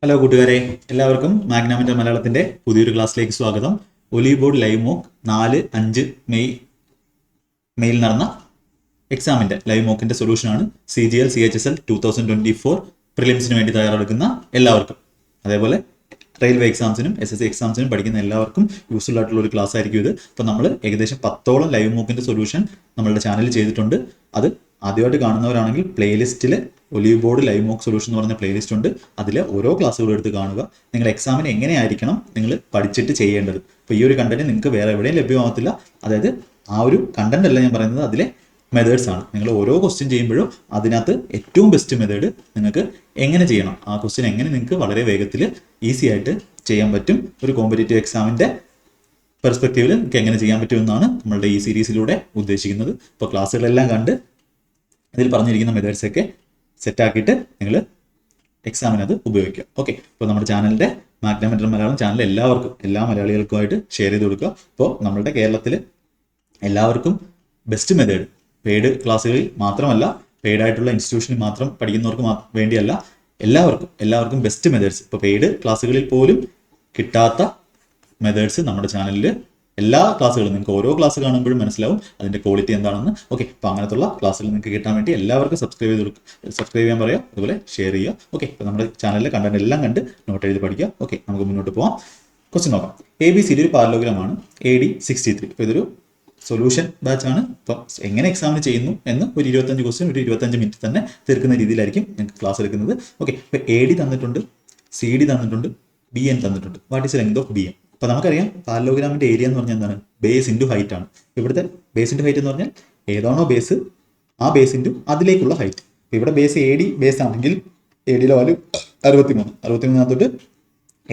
Hello കൂട്ടുകാരെ, എല്ലാവർക്കും മാഗ്നാമിന്റെ മലയാളത്തിന്റെ പുതിയൊരു ക്ലാസ്സിലേക്ക് സ്വാഗതം. ഒലീവ് ബോർഡ് ലൈവ് മോക്ക് 4-5 മെയിൽ നടന്ന എക്സാമിന്റെ ലൈവ് മോക്കിന്റെ സൊല്യൂഷനാണ് CGL-CHSL 2024 പ്രിലിംസിന് വേണ്ടി തയ്യാറെടുക്കുന്ന എല്ലാവർക്കും, അതേപോലെ റെയിൽവേ എക്സാംസിനും SSC എക്സാംസിനും പഠിക്കുന്ന എല്ലാവർക്കും യൂസ്ഫുൾ ആയിട്ടുള്ള ഒരു ക്ലാസ് ആയിരിക്കും ഇത്. അപ്പോൾ നമ്മൾ ഏകദേശം 10ഓളം ലൈവ് മോക്കിന്റെ സൊല്യൂഷൻ നമ്മളുടെ ചാനലിൽ ചെയ്തിട്ടുണ്ട്. അത് ആദ്യമായിട്ട് കാണുന്നവരാണെങ്കിൽ പ്ലേലിസ്റ്റിൽ olive board live mock solution എന്ന് പറഞ്ഞ പ്ലേലിസ്റ്റ് ഉണ്ട്. അതിൽ ഓരോ ക്ലാസ്സുകളും എടുത്ത് കാണുക. നിങ്ങൾ എക്സാമിന് എങ്ങനെയായിരിക്കണം നിങ്ങൾ പഠിച്ചിട്ട് ചെയ്യേണ്ടത്. അപ്പോൾ ഈ ഒരു കണ്ടന്റ് നിങ്ങൾക്ക് വേറെ എവിടെയും ലഭ്യമാകത്തില്ല. അതായത് ആ ഒരു കണ്ടന്റ് അല്ല ഞാൻ പറയുന്നത്, അതിലെ മെത്തേഡ്സ് ആണ്. നിങ്ങൾ ഓരോ ക്വസ്റ്റ്യൻ ചെയ്യുമ്പോഴും അതിനകത്ത് ഏറ്റവും ബെസ്റ്റ് മെത്തേഡ് നിങ്ങൾക്ക് എങ്ങനെ ചെയ്യണം, ആ ക്വസ്റ്റ്യൻ എങ്ങനെ നിങ്ങൾക്ക് വളരെ വേഗത്തിൽ ഈസി ആയിട്ട് ചെയ്യാൻ പറ്റും, ഒരു കോമ്പറ്റേറ്റീവ് എക്സാമിന്റെ പെർസ്പെക്റ്റീവിൽ നിങ്ങൾക്ക് എങ്ങനെ ചെയ്യാൻ പറ്റുമെന്നാണ് നമ്മളുടെ ഈ സീരീസിലൂടെ ഉദ്ദേശിക്കുന്നത്. ഇപ്പോൾ ക്ലാസ്സുകളെല്ലാം കണ്ട് ഇതിൽ പറഞ്ഞിരിക്കുന്ന മെത്തേഡ്സ് ഒക്കെ സെറ്റാക്കിയിട്ട് നിങ്ങൾ എക്സാമിന് അത് ഉപയോഗിക്കുക. ഓക്കെ, ഇപ്പോൾ നമ്മുടെ ചാനലിൻ്റെ മാഗ്നാമെന്റൽ മലയാളം ചാനൽ എല്ലാവർക്കും, എല്ലാ മലയാളികൾക്കുമായിട്ട് ഷെയർ ചെയ്ത് കൊടുക്കുക. ഇപ്പോൾ നമ്മളുടെ കേരളത്തിൽ എല്ലാവർക്കും ബെസ്റ്റ് മെത്തേഡ് പെയ്ഡ് ക്ലാസ്സുകളിൽ മാത്രമല്ല, പെയ്ഡ് ആയിട്ടുള്ള ഇൻസ്റ്റിറ്റ്യൂഷനിൽ മാത്രം പഠിക്കുന്നവർക്ക് വേണ്ടിയല്ല, എല്ലാവർക്കും ബെസ്റ്റ് മെത്തേഡ്സ്, ഇപ്പോൾ പെയ്ഡ് ക്ലാസ്സുകളിൽ പോലും കിട്ടാത്ത മെത്തേഡ്സ് നമ്മുടെ ചാനലിൽ എല്ലാ ക്ലാസ്സുകളും നിങ്ങൾക്ക് ഓരോ ക്ലാസ് കാണുമ്പോഴും മനസ്സിലാവും അതിൻ്റെ ക്വാളിറ്റി എന്താണെന്ന്. ഓക്കെ, അപ്പോൾ അങ്ങനത്തുള്ള ക്ലാസ്സുകൾ നിങ്ങൾക്ക് കിട്ടാൻ വേണ്ടി എല്ലാവർക്കും സബ്സ്ക്രൈബ് ചെയ്യാൻ പറയുക, അതുപോലെ ഷെയർ ചെയ്യുക. ഓക്കെ, ഇപ്പോൾ നമ്മുടെ ചാനലിലെ കണ്ടന്റ് എല്ലാം കണ്ട് നോട്ട് എഴുതി പഠിക്കുക. ഓക്കെ, നമുക്ക് മുന്നോട്ട് പോകാം. ക്വസ്റ്റ്യൻ നോക്കാം. ABCD ഒരു പാരലോഗ്രാമാണ്, AD 63. ഇപ്പോൾ ഇതൊരു സൊല്യൂഷൻ ബാച്ച് ആണ്. അപ്പം എങ്ങനെ എക്സാമിന് ചെയ്യുന്നു എന്ന് ഒരു 25 ക്വസ്റ്റ്യൻ ഒരു 25 മിനിറ്റ് തന്നെ തീർക്കുന്ന രീതിയിലായിരിക്കും നിങ്ങൾക്ക് ക്ലാസ് എടുക്കുന്നത്. ഓക്കെ, ഇപ്പോൾ AD തന്നിട്ടുണ്ട്, CD തന്നിട്ടുണ്ട്, BN തന്നിട്ടുണ്ട്. What is length of BN? അപ്പോൾ നമുക്കറിയാം പാരലോഗ്രാമിന്റെ ഏരിയ എന്ന് പറഞ്ഞാൽ എന്താണ്? ബേസ് ഇൻറ്റു ഹൈറ്റ് ആണ്. ഇവിടുത്തെ ബേസ് ഇൻറ്റു ഹൈറ്റ് എന്ന് പറഞ്ഞാൽ ഏതാണോ ബേസ് ആ ബേസ് ഇൻറ്റു അതിലേക്കുള്ള ഹൈറ്റ്. ഇവിടെ ബേസ് AD ബേസ് ആണെങ്കിൽ ADയിലെ വാല്യൂ 63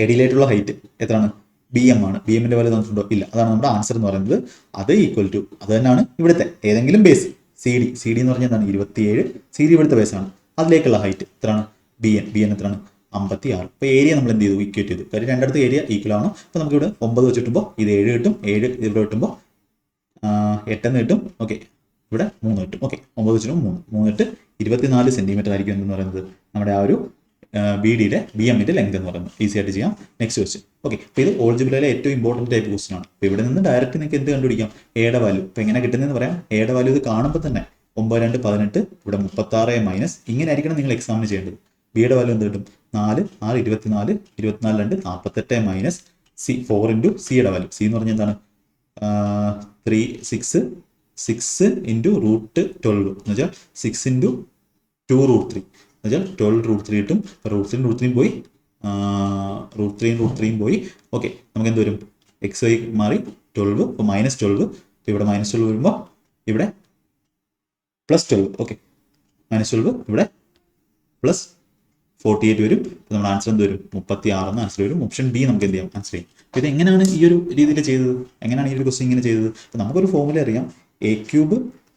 ADയിലേക്കുള്ള ഹൈറ്റ് എത്രയാണ്? BM ആണ്. BMന്റെ വാല്യൂ തന്നിട്ടുണ്ടോ? ഇല്ല. അതാണ് നമ്മുടെ ആൻസർ എന്ന് പറയുന്നത്. അത് ഈക്വൽ ടു അത് തന്നെയാണ് ഇവിടുത്തെ ഏതെങ്കിലും ബേസ് CD എന്ന് പറഞ്ഞാൽ എന്താണ്? 27. CD ഇവിടുത്തെ ബേസ് ആണ്. അതിലേക്കുള്ള ഹൈറ്റ് എത്രയാണ്? BN എത്രയാണ്? 56. അപ്പോൾ ഏരിയ നമ്മൾ എന്ത് ചെയ്തു? ഇക്വേറ്റ് ചെയ്തു. കാര്യം രണ്ടിടത്ത് ഏരിയ ഈക്വൽ ആണ്. അപ്പോൾ നമുക്ക് ഇവിടെ 9 വെച്ച് കിട്ടുമ്പോൾ ഇത് 7 കിട്ടും, 7 ഇവിടെ കിട്ടുമ്പോൾ 8 കിട്ടും. ഓക്കെ, ഇവിടെ 3 കിട്ടും. ഓക്കെ, 9 വെച്ചിട്ടും 3 ഇട്ട് 24 സെന്റിമീറ്റർ ആയിരിക്കും എന്ന് പറയുന്നത് നമ്മുടെ ആ ഒരു BMന്റെ ലെങ്ത് എന്ന് പറയുന്നത്. ഈസി ആയിട്ട് ചെയ്യാം. Next question. ഓക്കെ, അപ്പോൾ ഇത് ഓൾജിബ്രയിലെ ഏറ്റവും ഇമ്പോർട്ടൻറ്റ് ടൈപ്പ് ക്വസ്റ്റ്യൻ ആണ്. അപ്പോൾ ഇവിടെ നിന്ന് ഡയറക്റ്റ് നിങ്ങൾക്ക് എന്ത് കണ്ടുപിടിക്കാം? എയുടെ വാല്യൂ. ഇപ്പോൾ എങ്ങനെ കിട്ടുന്നതെന്ന് പറയാം. എയുടെ വാല്യൂ ഇത് കാണുമ്പോൾ തന്നെ 9 2 18, ഇവിടെ 36 മൈനസ്, ഇങ്ങനെ ആയിരിക്കണം നിങ്ങൾ എക്സാമിന് ചെയ്യേണ്ടത്. ബിയുടെ വാല്യൂ എന്ത് കിട്ടും? 4 6 24 24 2 48 മൈനസ് 4 ഇൻറ്റു സിയുടെ വാല്യൂ. സി എന്ന് പറഞ്ഞാൽ എന്താണ്? 6 ഇൻറ്റു √12 എന്ന് വെച്ചാൽ 6 ഇൻറ്റു 2√3 എന്ന് വെച്ചാൽ 12√3 കിട്ടും. √3 പോയി, √3 പോയി. ഓക്കെ, നമുക്ക് എന്ത് വരും? XY മാറി 12, അപ്പോൾ -12. ഇവിടെ -12 വരുമ്പോൾ ഇവിടെ +12. ഓക്കെ, -12 ഇവിടെ +48 വരും. നമ്മുടെ ആൻസർ എന്ത് വരും? 36 എന്ന് ആൻസർ വരും. ഓപ്ഷൻ ബി നമുക്ക് എന്ത് ചെയ്യാം? ആൻസർ ചെയ്യും. അപ്പോൾ ഇത് എങ്ങനെയാണ് ഈ ഒരു രീതിയിൽ ചെയ്തത്? എങ്ങനെയാണ് ഈ ഒരു ക്വസ്റ്റ്യൻ ഇങ്ങനെ ചെയ്തത്? അപ്പോൾ നമുക്കൊരു ഫോർമുല അറിയാം. A³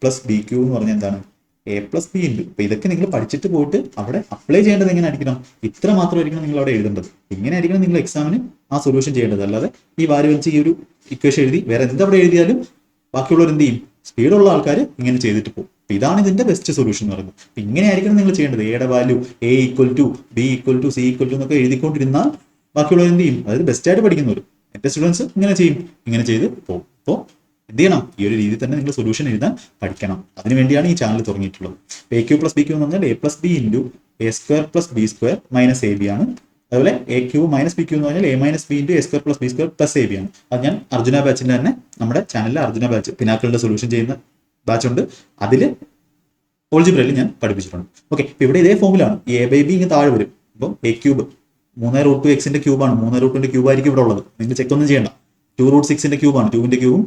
+ B³ എന്ന് പറഞ്ഞാൽ എന്താണ്? A + B into. അപ്പോൾ ഇതൊക്കെ നിങ്ങൾ പഠിച്ചിട്ട് പോയിട്ട് അവിടെ അപ്ലൈ ചെയ്യേണ്ടത് എങ്ങനെ ആയിരിക്കണം? ഇത്ര മാത്രമായിരിക്കണം നിങ്ങൾ അവിടെ എഴുതേണ്ടത്. ഇങ്ങനെ ആയിരിക്കണം നിങ്ങൾ എക്സാമിന് ആ സൊല്യൂഷൻ ചെയ്യേണ്ടത്. അല്ലാതെ ഈ വാരി വലിച്ച് ഈ ഒരു ഇക്വേഷൻ എഴുതി വേറെ എന്തവിടെ എഴുതിയാലും ബാക്കിയുള്ളവർ എന്ത് ചെയ്യും? സ്പീഡുള്ള ആൾക്കാർ ഇങ്ങനെ ചെയ്തിട്ട് പോകും. അപ്പോൾ ഇതാണ് ഇതിന്റെ ബെസ്റ്റ് സൊല്യൂഷൻ എന്ന് പറയുന്നത്. അപ്പോൾ ഇങ്ങനെ ആയിരിക്കണം നിങ്ങൾ ചെയ്യേണ്ടത്. എയുടെ വാല്യൂ A = B = C = എന്നൊക്കെ എഴുതിക്കൊണ്ടിരുന്നാൽ ബാക്കിയുള്ളവർ എന്ത് ചെയ്യും? അതായത് ബെസ്റ്റായിട്ട് പഠിക്കുന്നവർ, എൻ്റെ സ്റ്റുഡൻസ് ഇങ്ങനെ ചെയ്യും, ഇങ്ങനെ ചെയ്ത് പോകും. അപ്പോൾ എന്ത് ചെയ്യണം? ഈ ഒരു രീതിയിൽ തന്നെ നിങ്ങൾ സൊല്യൂഷൻ എഴുതാൻ പഠിക്കണം. അതിനുവേണ്ടിയാണ് ഈ ചാനൽ തുടങ്ങിയിട്ടുള്ളത്. AQ + BQ എന്ന് പറഞ്ഞാൽ A + B into A² + B² - AB ആണ്. അതുപോലെ AQ - BQ എന്ന് പറഞ്ഞാൽ A - B into A² + B² + AB ആണ്. അത് ഞാൻ അർജുന ബാച്ചിൻ്റെ തന്നെ നമ്മുടെ ചാനലിലെ അർജുന ബാച്ച് പിനാക്കളുടെ സൊല്യൂഷൻ ചെയ്യുന്ന ബാച്ച് ഉണ്ട്. അതിൽ ഓൾജിബ്രയിൽ ഞാൻ പഠിപ്പിച്ചിട്ടുണ്ട്. ഓക്കെ, ഇപ്പോൾ ഇവിടെ ഇതേ ഫോമിലാണ്. A/B ഇങ്ങനെ താഴെ വരും. അപ്പോൾ A³ 3√2x ക്യൂബാണ്. 3√2 ക്യൂബ് ആയിരിക്കും ഇവിടെ ഉള്ളത്. നിങ്ങൾ ചെക്ക് ഒന്നും ചെയ്യണ്ട. 2√6 ക്യൂബാണ്. 2ന്റെ ക്യൂബും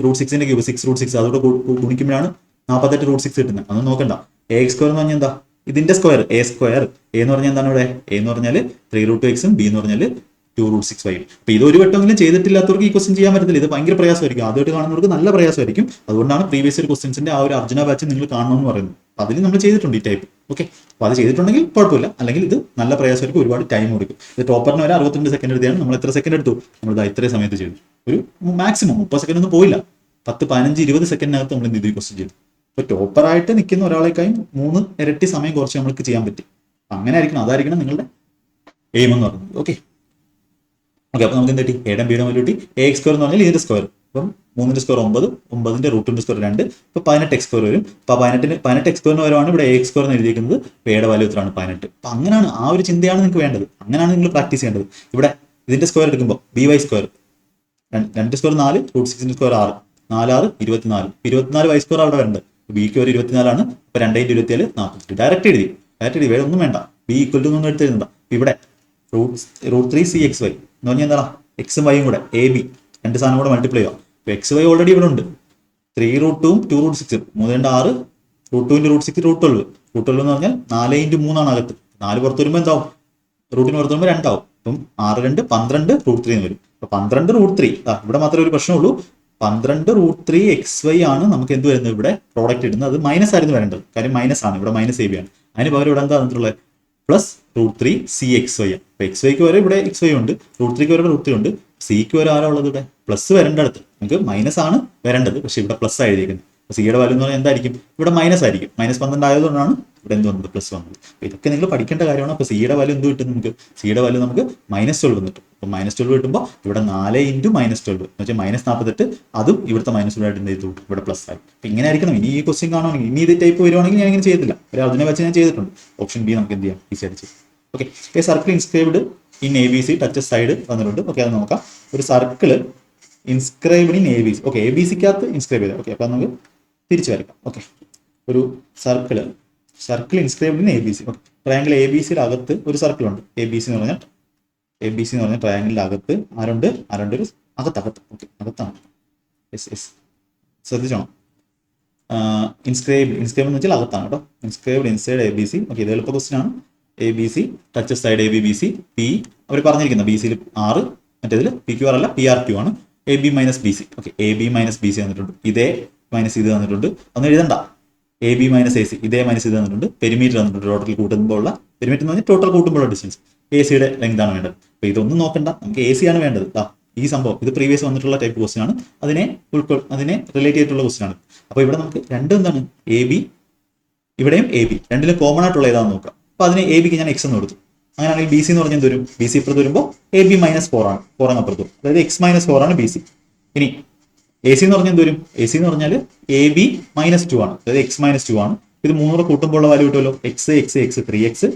√6 ക്യൂബ് 6√6 അതോടെ ഗുണിക്കുമ്പോഴാണ് 48√6 കിട്ടുന്നത്. അതൊന്നും നോക്കണ്ട. AX² എന്ന് പറഞ്ഞാൽ എന്താ? ഇതിന്റെ സ്ക്വയർ A². A എന്ന് പറഞ്ഞാൽ എന്താണ്? ഇവിടെ A എന്ന് പറഞ്ഞാൽ 3√2x, B എന്ന് പറഞ്ഞാൽ 2√6y. അപ്പോൾ ഇത് ഒരു വട്ടമെങ്കിലും ചെയ്തിട്ടില്ലാത്തവർക്ക് ഈ ക്വസ്റ്റ്യൻ ചെയ്യാൻ പറ്റത്തില്ല. ഇത് ഭയങ്കര പ്രയാസമായിരിക്കും. ആദ്യമായിട്ട് കാണുന്നവർക്ക് നല്ല പ്രയാസമായിരിക്കും. അതുകൊണ്ടാണ് പ്രീവിയസ് ഇയർ ക്വസ്റ്റ്യൻസിന്റെ ആ ഒരു അർജുന ബാച്ച് നിങ്ങൾ കാണണമെന്ന് പറയുന്നത്. അപ്പോൾ അതിൽ നമ്മൾ ചെയ്തിട്ടുണ്ട് ഈ ടൈപ്പ്. ഓക്കെ, അപ്പോൾ അത് ചെയ്തിട്ടുണ്ടെങ്കിൽ കുഴപ്പമില്ല. അല്ലെങ്കിൽ ഇത് നല്ല പ്രയാസമായിരിക്കും, ഒരുപാട് ടൈം കൊടുക്കും. ഇത് ടോപ്പറിന് വരെ 62 സെക്കൻഡ് എടുത്താണ്. നമ്മൾ എത്ര സെക്കൻഡ് എടുത്തു? നമ്മൾ ഇത്രയും സമയത്ത് ചെയ്തു. ഒരു മാക്സിമം 30 സെക്കൻഡ് ഒന്നും പോയില്ല. 10 15 20 സെക്കൻഡിനകത്ത് നമ്മൾ എന്ത് ചെയ്തു? ക്വസ്റ്റ്യൻ ചെയ്തു. ഇപ്പോൾ ടോപ്പറായിട്ട് നിൽക്കുന്ന ഒരാളെക്കായും 3 ഇരട്ടി സമയം കുറച്ച് നമ്മൾക്ക് ചെയ്യാൻ പറ്റി. അങ്ങനെ ആയിരിക്കണം. അതായിരിക്കണം നിങ്ങളുടെ എയിം എന്ന് പറയുന്നത്. ഓക്കെ ഓക്കെ അപ്പോൾ നമുക്ക് എന്ത് കിട്ടി? എയുടെയും ബിയുടെ വാല്യൂ കിട്ടി. AX സ്ക്വയർ എന്ന് പറഞ്ഞാൽ ഇതിന്റെ സ്ക്വയർ. അപ്പം 3ന്റെ സ്ക്വയർ 9, 9ന്റെ റൂട്ടിന്റെ സ്ക്വയർ 2, ഇപ്പോൾ 18x സ്ക്വയർ വരും. അപ്പോൾ 18x സ്ക്വയറിന് പകരമാണ് ഇവിടെ AX സ്ക്വയർ എന്ന് എഴുതിയിരിക്കുന്നത്. എയുടെ വാല്യൂ എത്രയാണ്? 18. അപ്പം അങ്ങനെയാണ്, ആ ഒരു ചിന്തയാണ് നിങ്ങൾക്ക് വേണ്ടത്. അങ്ങനെയാണ് നിങ്ങൾ പ്രാക്ടീസ് ചെയ്യേണ്ടത്. ഇവിടെ ഇതിന്റെ സ്ക്വയർ എടുക്കുമ്പോൾ BY സ്ക്വയർ 2 സ്ക്വയർ 4, √6ന്റെ സ്ക്വയർ 6, 4 6 24, 24y സ്ക്വയർ അവിടെ വരുന്നുണ്ട്. ബിക്ക് ഒരു 24 ആണ്. അപ്പോൾ 2 × 27 48. ഡയറക്റ്റ് എഴുതി വേറെ ഒന്നും വേണ്ട. B = ഒന്നും എടുത്ത് എഴുതണ്ട. ഇവിടെ √3CXY എന്ന് പറഞ്ഞാൽ എന്താണ്? എക്സും വൈയും കൂടെ AB രണ്ട് സാധനം കൂടെ മൾട്ടിപ്ലൈ ചെയ്യാം. അപ്പോൾ XY ഓൾറെഡി ഇവിടെ ഉണ്ട്. 3√2ഉം 2√6, 3 × 6, √2 × √6 √12. √12 എന്ന് പറഞ്ഞാൽ 4 × 3 ആണ് അകത്ത്. 4 പുറത്ത് വരുമ്പോൾ എന്താവും? റൂട്ടിന് പുറത്ത് വരുമ്പോൾ 2 ആവും. അപ്പം 6 2 12 √3 എന്ന് വരും. അപ്പോൾ 12 √3. ഇവിടെ മാത്രമേ ഒരു പ്രശ്നമുള്ളൂ. 12 √3 XY ആണ് നമുക്ക് എന്ത് വരുന്നത്? ഇവിടെ പ്രോഡക്റ്റ് ഇടുന്നത്. അത് മൈനസ് ആയിരുന്നു വരേണ്ടത്. കാര്യം മൈനസ് ആണ്, ഇവിടെ മൈനസ് AB ആണ്. അതിന് പകരം ഇവിടെ എന്താ വന്നിട്ടുള്ളത്? Plus √3CXY. അപ്പോൾ XYക്ക് വരെ ഇവിടെ XY ഉണ്ട്, √3ക്ക് വരെ √3 ഉണ്ട്, സിക്ക് വരെ ആരാ ഉള്ളത്? ഇവിടെ പ്ലസ് വരേണ്ടടുത്ത് നമുക്ക് മൈനസ് ആണ് വരേണ്ടത്, പക്ഷേ ഇവിടെ പ്ലസ് ആയിരിക്കുന്നത്. അപ്പോൾ സിയുടെ വാല്യൂ എന്ന് പറഞ്ഞാൽ എന്തായിരിക്കും? ഇവിടെ മൈനസ് ആയിരിക്കും. -12 ആയതുകൊണ്ടാണ് ഇവിടെ എന്ത് വന്നത്? പ്ലസ് വന്നത്. അപ്പോൾ ഇതൊക്കെ നിങ്ങൾ പഠിക്കേണ്ട കാര്യമാണ്. അപ്പോൾ സിയുടെ വാല്യൂ എന്ത് കിട്ടും നമുക്ക്? സിയുടെ വാല്യൂ നമുക്ക് -12 വന്നിട്ട്. അപ്പോൾ -12 കിട്ടുമ്പോൾ ഇവിടെ 4 × -12 എന്ന് വെച്ചാൽ -48, അതും ഇവിടുത്തെ -12 ആയിട്ട് എന്ത് ചെയ്തു? ഇവിടെ പ്ലസ് ആയി. അപ്പോൾ ഇങ്ങനെ ആയിരിക്കണം. ഇനി ഈ ക്വസ്റ്റ്യൻ കാണുവാണെങ്കിൽ, ഇനി ഇത് ടൈപ്പ് വരുവാണെങ്കിൽ ഞാൻ ഇങ്ങനെ ചെയ്തില്ല, അതിനെ വെച്ച് ഞാൻ ചെയ്തിട്ടുണ്ട്. ഓപ്ഷൻ ബി നമുക്ക് എന്ത് ചെയ്യാം? ഈസി ആയിട്ട് ചെയ്യാം. ഓക്കെ, ഈ circle inscribed in ABC touches side വന്നിട്ടുണ്ട്. ഓക്കെ, അത് നോക്കാം. ഒരു circle inscribed in ABC. Okay, ABCക്കകത്ത് ഇൻസ്ക്രൈബ് ചെയ്താൽ. ഓക്കെ, അപ്പോൾ നമുക്ക് തിരിച്ചു വരയ്ക്കാം. ഓക്കെ, ഒരു circle inscribed in ABC. Okay, triangle ABCയുടെ അകത്ത് ഒരു സർക്കിൾ ഉണ്ട്. ABC എന്ന് പറഞ്ഞാൽ ട്രയാങ്കിളിൻ്റെ അകത്ത് ആരുണ്ട്? ഒരു അകത്ത്. ഓക്കെ, അകത്താണ്. ശ്രദ്ധിച്ചോണം. ഇൻസ്ക്രൈബ്ഡ് എന്ന് വെച്ചാൽ അകത്താണ് കേട്ടോ. Inscribed inside ABC. ഓക്കെ, ഇത് എളുപ്പ ക്വസ്റ്റ്യൻ ആണ്. ABC touches side ABBC. P അവർ പറഞ്ഞിരിക്കുന്ന BCയിൽ 6, മറ്റേതിൽ PQR അല്ല PRQ ആണ്. AB - BC. Okay, AB - BC തന്നിട്ടുണ്ട്. ഇതേ മൈനസ് ഇത് തന്നിട്ടുണ്ട്. ഒന്നും എഴുതണ്ട. AB - AC ഇതേ മൈനസ് ഇത് തന്നിട്ടുണ്ട്. പെരിമീറ്റർ തന്നിട്ടുണ്ട്. ടോട്ടൽ കൂട്ടുമ്പോൾ ഉള്ള പെരിമീറ്റർ എന്ന് പറഞ്ഞാൽ ടോട്ടൽ കൂട്ടുമ്പോഴുള്ള ഡിസ്റ്റൻസ്. ACയുടെ ലെങ്ത് ആണ് വേണ്ടത്. അപ്പോൾ ഇതൊന്നും നോക്കണ്ട, നമുക്ക് AC ആണ് വേണ്ടത്. ഈ സംഭവം ഇത് പ്രീവിയസ് വന്നിട്ടുള്ള ടൈപ്പ് ക്വസ്റ്റ്യൻ ആണ്. അതിനെ റിലേറ്റ് ചെയ്തിട്ടുള്ള ക്വസ്റ്റ്യൻ ആണ്. അപ്പോൾ ഇവിടെ നമുക്ക് രണ്ടും എന്താണ്? AB, ഇവിടെയും AB, രണ്ടിലും കോമൺ ആയിട്ടുള്ള ഏതാണെന്ന് നോക്കാം. അപ്പോൾ അതിനെ ABക്ക് ഞാൻ X എന്ന് കൊടുത്തു. അങ്ങനെയാണെങ്കിൽ BC എന്ന് പറഞ്ഞാൽ എന്ത് വരും? BC ഇപ്പുറത്ത് വരുമ്പോൾ AB -4 ആണ്. 4 അങ്ങ് അപ്പുറത്ത്. അതായത് X - 4 ആണ് BC. ഇനി AC എന്ന് പറഞ്ഞാൽ എന്ത് വരും? AC എന്ന് പറഞ്ഞാൽ AB -2 ആണ്. അതായത് X - 2 ആണ്. ഇത് 3 കൂട്ടുമ്പോൾ ഉള്ള വാല്യൂ കിട്ടുമല്ലോ. X 3X -2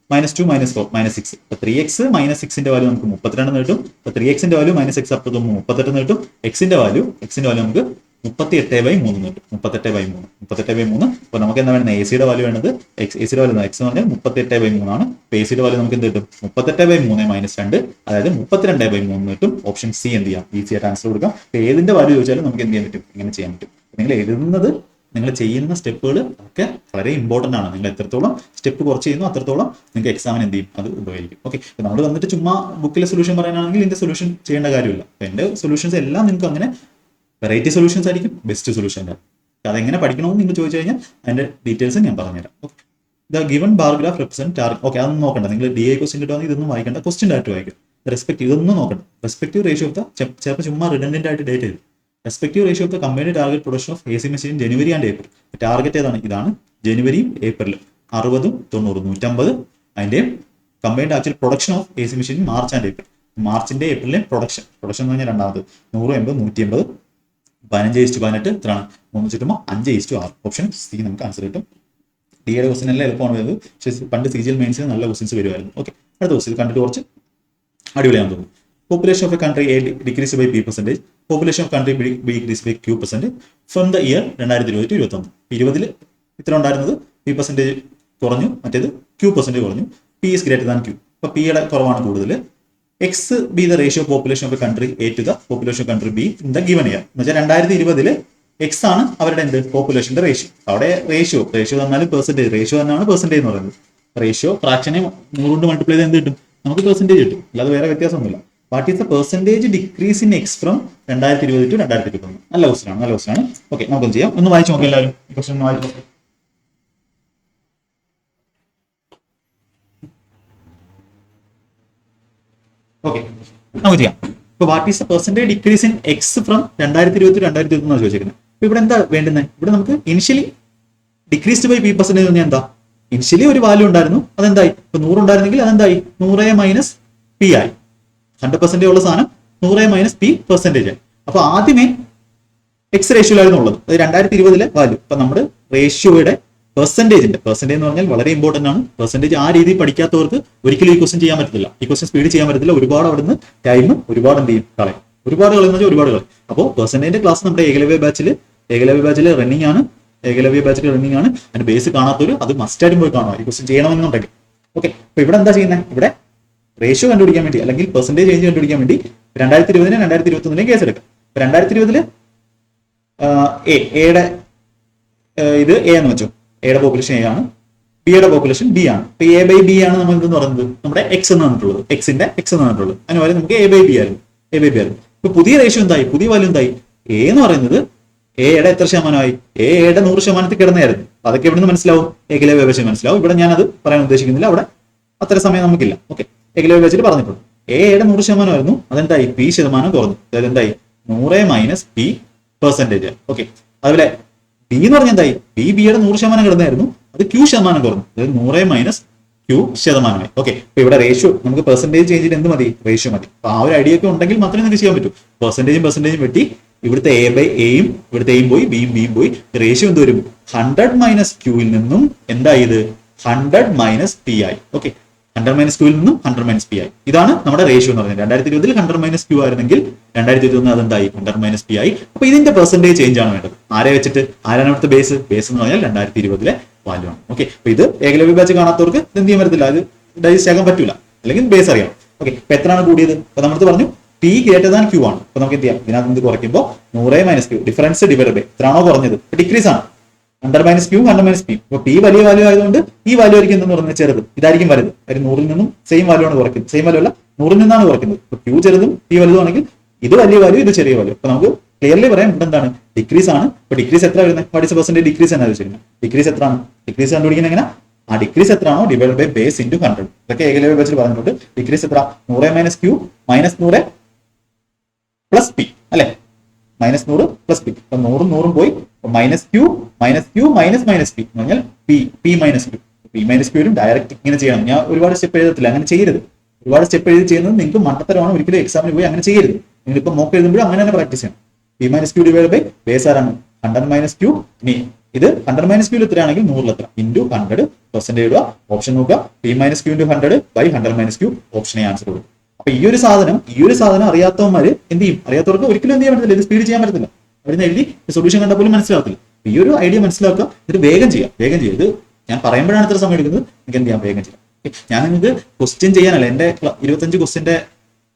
-4 -6. അപ്പോൾ 3X - 6ന്റെ വാല്യൂ നമുക്ക് 32 കിട്ടും. അപ്പോൾ 3Xന്റെ വാല്യൂ -6 അപ്പുറത്ത് 38 കിട്ടും. Xന്റെ വാല്യൂ നമുക്ക് 38/3 കിട്ടും. 38/3. അപ്പോൾ നമുക്ക് എന്താ വേണ്ടത്? ACയുടെ വാല്യൂ വേണ്ടത് ACയുടെ വാല്യൂ X എന്ന് പറഞ്ഞാൽ 38/3 ആണ്. ACയുടെ വാല്യൂ നമുക്ക് എന്ത് കിട്ടും? 38/3 - 2, അതായത് 32/3 കിട്ടും. ഓപ്ഷൻ സി എന്ത് ചെയ്യാം? ഈസി ആയിട്ട് ആൻസർ കൊടുക്കാം. അപ്പോൾ ഏതിന്റെ വാല്യൂ ചോദിച്ചാലും നമുക്ക് എന്ത് ചെയ്യാൻ പറ്റും? ഇങ്ങനെ ചെയ്യാൻ പറ്റും. നിങ്ങൾ എഴുതുന്നത്, നിങ്ങൾ ചെയ്യുന്ന സ്റ്റെപ്പുകൾ ഒക്കെ വളരെ ഇമ്പോർട്ടൻ്റ് ആണ്. നിങ്ങൾ എത്രത്തോളം സ്റ്റെപ്പ് കുറച്ച് ചെയ്യുന്നു അത്രത്തോളം നിങ്ങൾക്ക് എക്സാമിന് എന്ത് ചെയ്യും? അത് ഉപകരിക്കും. ഓക്കെ, നമ്മൾ വന്നിട്ട് ചുമ്മാ ബുക്കിലെ സൊല്യൂഷൻ പറയാനാണെങ്കിൽ ഇതിന്റെ സൊല്യൂഷൻ ചെയ്യേണ്ട കാര്യമില്ല. അപ്പോൾ എൻ്റെ സൊല്യൂഷൻസ് എല്ലാം നിങ്ങൾക്ക് അങ്ങനെ വെറൈറ്റി സൊല്യൂഷൻസ് ആയിരിക്കും, ബെസ്റ്റ് സൊല്യൂഷൻ. അതെങ്ങനെ പഠിക്കണമെന്ന് നിങ്ങൾ ചോദിച്ചു കഴിഞ്ഞാൽ അതിന്റെ ഡീറ്റെയിൽസ് ഞാൻ പറഞ്ഞുതരാം. Okay, the given bar graph represent target. Okay, അതൊന്നും നോക്കണ്ട. നിങ്ങൾ DA ക്വസ്റ്റ്യൻ കിട്ടുവാണെങ്കിൽ ഇതൊന്നും വായിക്കേണ്ട, ക്വസ്റ്റ്യൻ ഡയറക്റ്റ് വായിക്കും. റെസ്പെക്റ്റീവ് ഇതൊന്നും നോക്കണ്ട. റെസ്പെക്റ്റീവ് റേഷ്യോ ഓഫ് ദ ചിലപ്പോൾ ചുമ്മാ റിഡൻഡന്റ് ആയിട്ട് ഡേറ്റ് ചെയ്തു. Respective ratio of the combined target production of AC machine January and April. Target ഏതാണ്? ഇതാണ് ജനുവരിയും ഏപ്രിലും. 60 90 150. അതിന്റെയും combined actual production of AC machine March and April. മാർച്ചിന്റെ ഏപ്രിലിലെ പ്രൊഡക്ഷൻ എന്ന് പറഞ്ഞാൽ രണ്ടാമത് 100 80 180. 15:18 എത്രയാണ്? 3 ചുറ്റുമ്പോൾ 5:6. ഓപ്ഷൻ സി നമുക്ക് ആൻസർ കിട്ടും. ഡിയുടെ ക്വസ്റ്റ്യൻ എല്ലാം എളുപ്പമാണ് വരുന്നത്. പക്ഷേ പണ്ട് CGL മെയിൻസിന് നല്ല ക്വസ്റ്റ്യൻസ് വരുമായിരുന്നു. ഓക്കെ, അടുത്ത ക്വസ്റ്റ്യൻ ഇത് കണ്ടിട്ട് കുറച്ച് അടിപൊളിയാണെന്ന് തോന്നുന്നു. Population of a country A decrease by P%. Population of country B decrease by Q% from the year 2020 to 2021. 20 ഇത്ര ഉണ്ടായിരുന്നത് P% കുറഞ്ഞു, മറ്റേത് Q% കുറഞ്ഞു. P is greater than Q. അപ്പോൾ Pയുടെ കുറവാണ് കൂടുതൽ. X be the ratio of population of a country A to the population of country B in the given year. എന്ന് വെച്ചാൽ 2020 X ആണ് അവരുടെ എന്ത്? പോപ്പുലേഷന്റെ റേഷ്യോ. അവിടെ റേഷ്യോ തന്നാലും പെർസെന്റേജ്, റേഷ്യോ തന്നെയാണ് പെർസെന്റേജ് എന്ന് പറയുന്നത്. റേഷ്യോ ഫ്രാക്ഷനെ 100 കൊണ്ട് മൾട്ടിപ്ലൈ ചെയ്ത് എന്ത് കിട്ടും? നമുക്ക് പെർസെന്റേജ് കിട്ടും, അല്ലാതെ വേറെ വ്യത്യാസമൊന്നുമില്ല. What is the percentage decrease in X from 2020 to 2021? നല്ല ക്വസ്റ്റ്യൻ ആണ്. ഓക്കെ, നമുക്കൊന്ന് ചെയ്യാം. ഒന്ന് വായിച്ചു നോക്കാം എല്ലാവരും. ഈ ക്വസ്റ്റ്യൻ ഒന്ന് വായിച്ചു. ഓക്കെ, നമുക്ക് ചെയ്യാം. ഇപ്പോൾ what is the percentage decrease in X from 2020 to 2021 ചോദിച്ചിരിക്കുന്നത്. അപ്പോൾ ഇവിടെ എന്താ വേണ്ടുന്നത്? ഇവിടെ നമുക്ക് ഇനിഷ്യലി ഡിക്രീസ്ഡ് ബൈ P% എന്ന് പറഞ്ഞാൽ എന്താ? ഇനിഷ്യലി ഒരു വാല്യൂ ഉണ്ടായിരുന്നു, അതെന്തായി? ഇപ്പൊ 100 ഉണ്ടായിരുന്നെങ്കിൽ അതെന്തായി? 100 - P ആയി. 100% ഉള്ള സാധനം 100 - P പെർസെന്റേജ് ആയി. അപ്പൊ ആദ്യമേ എക്സ് റേഷ്യോയിലായിരുന്നു ഉള്ളത്, അത് 2020 വാല്യൂ. ഇപ്പൊ നമ്മുടെ റേഷ്യോയുടെ പെർസെന്റേജ് എന്ന് പറഞ്ഞാൽ വളരെ ഇമ്പോർട്ടന്റ് ആണ്. പെർസെന്റേജ് ആ രീതിയിൽ പഠിക്കാത്തവർക്ക് ഒരിക്കലും ഈ ക്വസ്റ്റൻ ചെയ്യാൻ പറ്റത്തില്ല, ഈ ക്വസ്റ്റൻ സ്പീഡ് ചെയ്യാൻ പറ്റത്തില്ല. ഒരുപാട് അവിടുന്ന് ടൈം ഒരുപാട് എന്ത് ചെയ്യും? കളയും. ഒരുപാട് കളയുന്ന ഒരുപാട് കളയും. അപ്പോൾ പെർസെന്റേജിന്റെ ക്ലാസ് നമ്മുടെ ഏകലവ്യ ബാച്ചിൽ റണ്ണിംഗ് ആണ്. അതിന്റെ ബേസ് കാണാത്തവര് അത് മസ്റ്റായിട്ടും പോയി കാണുക, ഈ ക്വസ്റ്റൻ ചെയ്യണമെന്നുണ്ടെങ്കിൽ. ഓക്കെ, അപ്പൊ ഇവിടെ എന്താ ചെയ്യുന്നത്? ഇവിടെ റേഷ്യോ കണ്ടുപിടിക്കാൻ വേണ്ടി അല്ലെങ്കിൽ പെർസെന്റേജ് ചേഞ്ച് കണ്ടുപിടിക്കാൻ വേണ്ടി 2020 2021 കേസ് എടുക്കാം. 2020 എയുടെ ഇത് എ എന്ന് വെച്ചു, എയുടെ പോപ്പുലേഷൻ എ ആണ്, ബിയുടെ പോപ്പുലേഷൻ ബി ആണ്. ഇപ്പൊ A/B ആണ് നമ്മൾ എന്തെന്ന് പറയുന്നത്? നമ്മുടെ എക്സ് എന്ന് പറഞ്ഞിട്ടുള്ളത്, എക്സിന്റെ എക്സ് എന്ന് പറഞ്ഞിട്ടുള്ളത്. അതിന് പകരം നമുക്ക് A/B ആയിരുന്നു. ഇപ്പൊ പുതിയ റേഷ്യോ എന്തായി? പുതിയ വാല്യൂ എന്തായി? എ എന്ന് പറയുന്നത് എയുടെ എത്ര ശതമാനമായി? എയുടെ 100% കിടന്നായിരുന്നു. അതൊക്കെ എവിടെ നിന്ന് മനസ്സിലാവും? ഏകലവ്യ ബാച്ചിൽ മനസ്സിലാവും. ഇവിടെ ഞാനത് പറയാൻ ഉദ്ദേശിക്കുന്നില്ല, അവിടെ അത്ര സമയം നമുക്കില്ല. ഓക്കെ, ഏകലവ്യ ബാച്ചിൽ പറഞ്ഞിട്ടുണ്ട് എയുടെ 100% ആയിരുന്നു, അതെന്തായി? P ശതമാനം കുറഞ്ഞു. അതായത് എന്തായി? 100 - P പെർസെന്റേജ്. ഓക്കെ, അതുപോലെ ബി എന്ന് പറഞ്ഞാൽ എന്തായി? ബിയുടെ 100% കിടന്നായിരുന്നു, അത് Q ശതമാനം കുറഞ്ഞു. അതായത് 100 - Q ശതമാനമായി. ഓക്കെ, അപ്പൊ ഇവിടെ റേഷ്യോ നമുക്ക് പെർസെന്റേജ് ചേഞ്ചിന് എന്ത് മതി? റേഷ്യോ മതി. അപ്പൊ ആ ഒരു ഐഡിയ ഒക്കെ ഉണ്ടെങ്കിൽ മാത്രമേ നിങ്ങൾക്ക് ചെയ്യാൻ പറ്റൂ. പെർസെന്റേജും വെട്ടി ഇവിടുത്തെ A/Aയും ഇവിടുത്തെ എയും പോയി, ബിയും പോയി. റേഷ്യോ എന്ത് വരും? 100 - Qയിൽ നിന്നും എന്തായത്? 100 - P ആയി. ഓക്കെ, 100 - Qയിൽ നിന്നും 100 - P ആയി. ഇതാണ് നമ്മുടെ റേഷ്യോ എന്ന് പറയുന്നത്. 2020 100 - Q ആയിരുന്നെങ്കിൽ 2021 അതെന്തായി? 100 - P ആയി. അപ്പൊ ഇതിന്റെ പെർസെന്റേജ് ചേഞ്ച് ആണ് വേണ്ടത്. ആരെ വെച്ചിട്ട്? ആരാണ് ഇവിടുത്തെ ബേസ് എന്ന് പറഞ്ഞാൽ 2020 വാല്യൂ ആണ്. ഓക്കെ, അപ്പൊ ഇത് ഏകലവ്യ ബാച്ച് കാണാത്തവർക്ക് എന്ത് ചെയ്യാൻ പറ്റത്തില്ല, അത് ഡൈജസ്റ്റ് ആക്കാൻ പറ്റൂല, അല്ലെങ്കിൽ ബേസ് അറിയാം. ഓക്കെ, ഇപ്പൊ എത്രയാണ് കൂടിയത്? അപ്പൊ നമ്മൾ പറഞ്ഞു P > Q ആണ്. അപ്പൊ നമുക്ക് എന്ത് ചെയ്യാം? ഇതിനകത്ത് കുറയ്ക്കുമ്പോൾ 100 - Q ഡിഫറൻസ് ഡിവൈഡ് ബൈ എത്രയാണോ കുറഞ്ഞത് ഡിക്രീസ് ആണ്. 100 - Q 100 - P. അപ്പൊ P വലിയ വാല്യൂ ആയതുകൊണ്ട് ഈ വാല്യൂ ആയിരിക്കും എന്തെന്ന് പറയുന്നത് ചെറുത്, ഇതായിരിക്കും വലുത്. കാര്യം 100ൽ നിന്നും സെയിം വാല്യൂ ആണ് കുറയ്ക്കുന്നത്, സെയിം വാല്യൂ അല്ല 100ൽ നിന്നാണ് കുറയ്ക്കുന്നത്. അപ്പൊ Q ചെറുതും P വലുതുമാണെങ്കിൽ ഇത് വലിയ വാല്യൂ, ഇത് ചെറിയ വാല്യൂ. അപ്പൊ നമുക്ക് ക്ലിയർലി പറയാം ഇവിടെ എന്താണ്? ഡിക്രീസ് ആണ്. അപ്പൊ ഡിക്രീസ് എത്ര വരുന്നത്? വാട്ട് ഇസ് പെർസെന്റേജ് ഡിക്രീസ് എന്നാണ് വെച്ചിരിക്കുന്നത്. ഡിക്രീസ് എത്രയാണ്? ഡിക്രീസ് കണ്ടുപിടിക്കുന്നത് എങ്ങനെ? ആ ഡിക്രീസ് എത്രയാണോ ഡിവൈഡ് ബൈ ബേസ് ഇൻറ്റു 100. ഇതൊക്കെ ഏകലവ്യ ബാച്ചിൽ പറഞ്ഞിട്ടുണ്ട്. ഡിക്രീസ് എത്ര? 100 - Q -100 + P അല്ലെ? -100 + P. അപ്പൊ 100 പോയി -Q -P എന്ന് പറഞ്ഞാൽ P - Q. P - Q direct ഇങ്ങനെ ചെയ്യണം. ഞാൻ ഒരുപാട് സ്റ്റെപ്പ് എഴുതത്തില്ല, അങ്ങനെ ചെയ്യരുത്. ഒരുപാട് സ്റ്റെപ്പ് എഴുതി ചെയ്യുന്നത് നിങ്ങൾക്ക് മണ്ടത്തരമാണ്. ഒരിക്കലും എക്സാമിന് പോയി അങ്ങനെ ചെയ്യരുത്. നിങ്ങൾ ഇപ്പൊ മോക്ക് എഴുതുമ്പോഴും അങ്ങനെ തന്നെ പ്രാക്ടീസ് ചെയ്യണം. P - Q divide by base ആരാണ്? 100 - Q. ഇനി ഇത് 100 - Q എത്രയാണെങ്കിൽ 100 എത്ര ഇൻറ്റു 100 പെർസെന്റേജ് ഇടുക. ഓപ്ഷൻ നോക്കുക. P - Q × 100 by 100 - Q. ഓപ്ഷനെ ആൻസർ കൊടുക്കും. അപ്പൊ ഈ ഒരു സാധനം അറിയാത്തവന്മാര് എന്ത് ചെയ്യും? അറിയാത്തവർക്ക് ഒരിക്കലും എന്ത് ചെയ്യാൻ പറ്റില്ല, ഇത് സ്പീഡ് ചെയ്യാൻ പറ്റത്തില്ല. അവിടുന്ന് എഴുതി സൊല്യൂഷൻ കണ്ടാൽ പോലും മനസ്സിലാകത്തില്ല. ഈ ഒരു ഐഡിയ മനസ്സിലാക്കുക, ഇത് വേഗം ചെയ്യാം. ഇത് ഞാൻ പറയുമ്പോഴാണ് ഇത്ര സമയം എടുക്കുന്നത്. നിങ്ങൾക്ക് എന്ത് ചെയ്യാം? വേഗം ചെയ്യാം. ഞാൻ നിങ്ങൾക്ക് ക്വസ്റ്റ്യൻ ചെയ്യാനല്ല, എന്റെ 25 ക്വസ്റ്റിന്റെ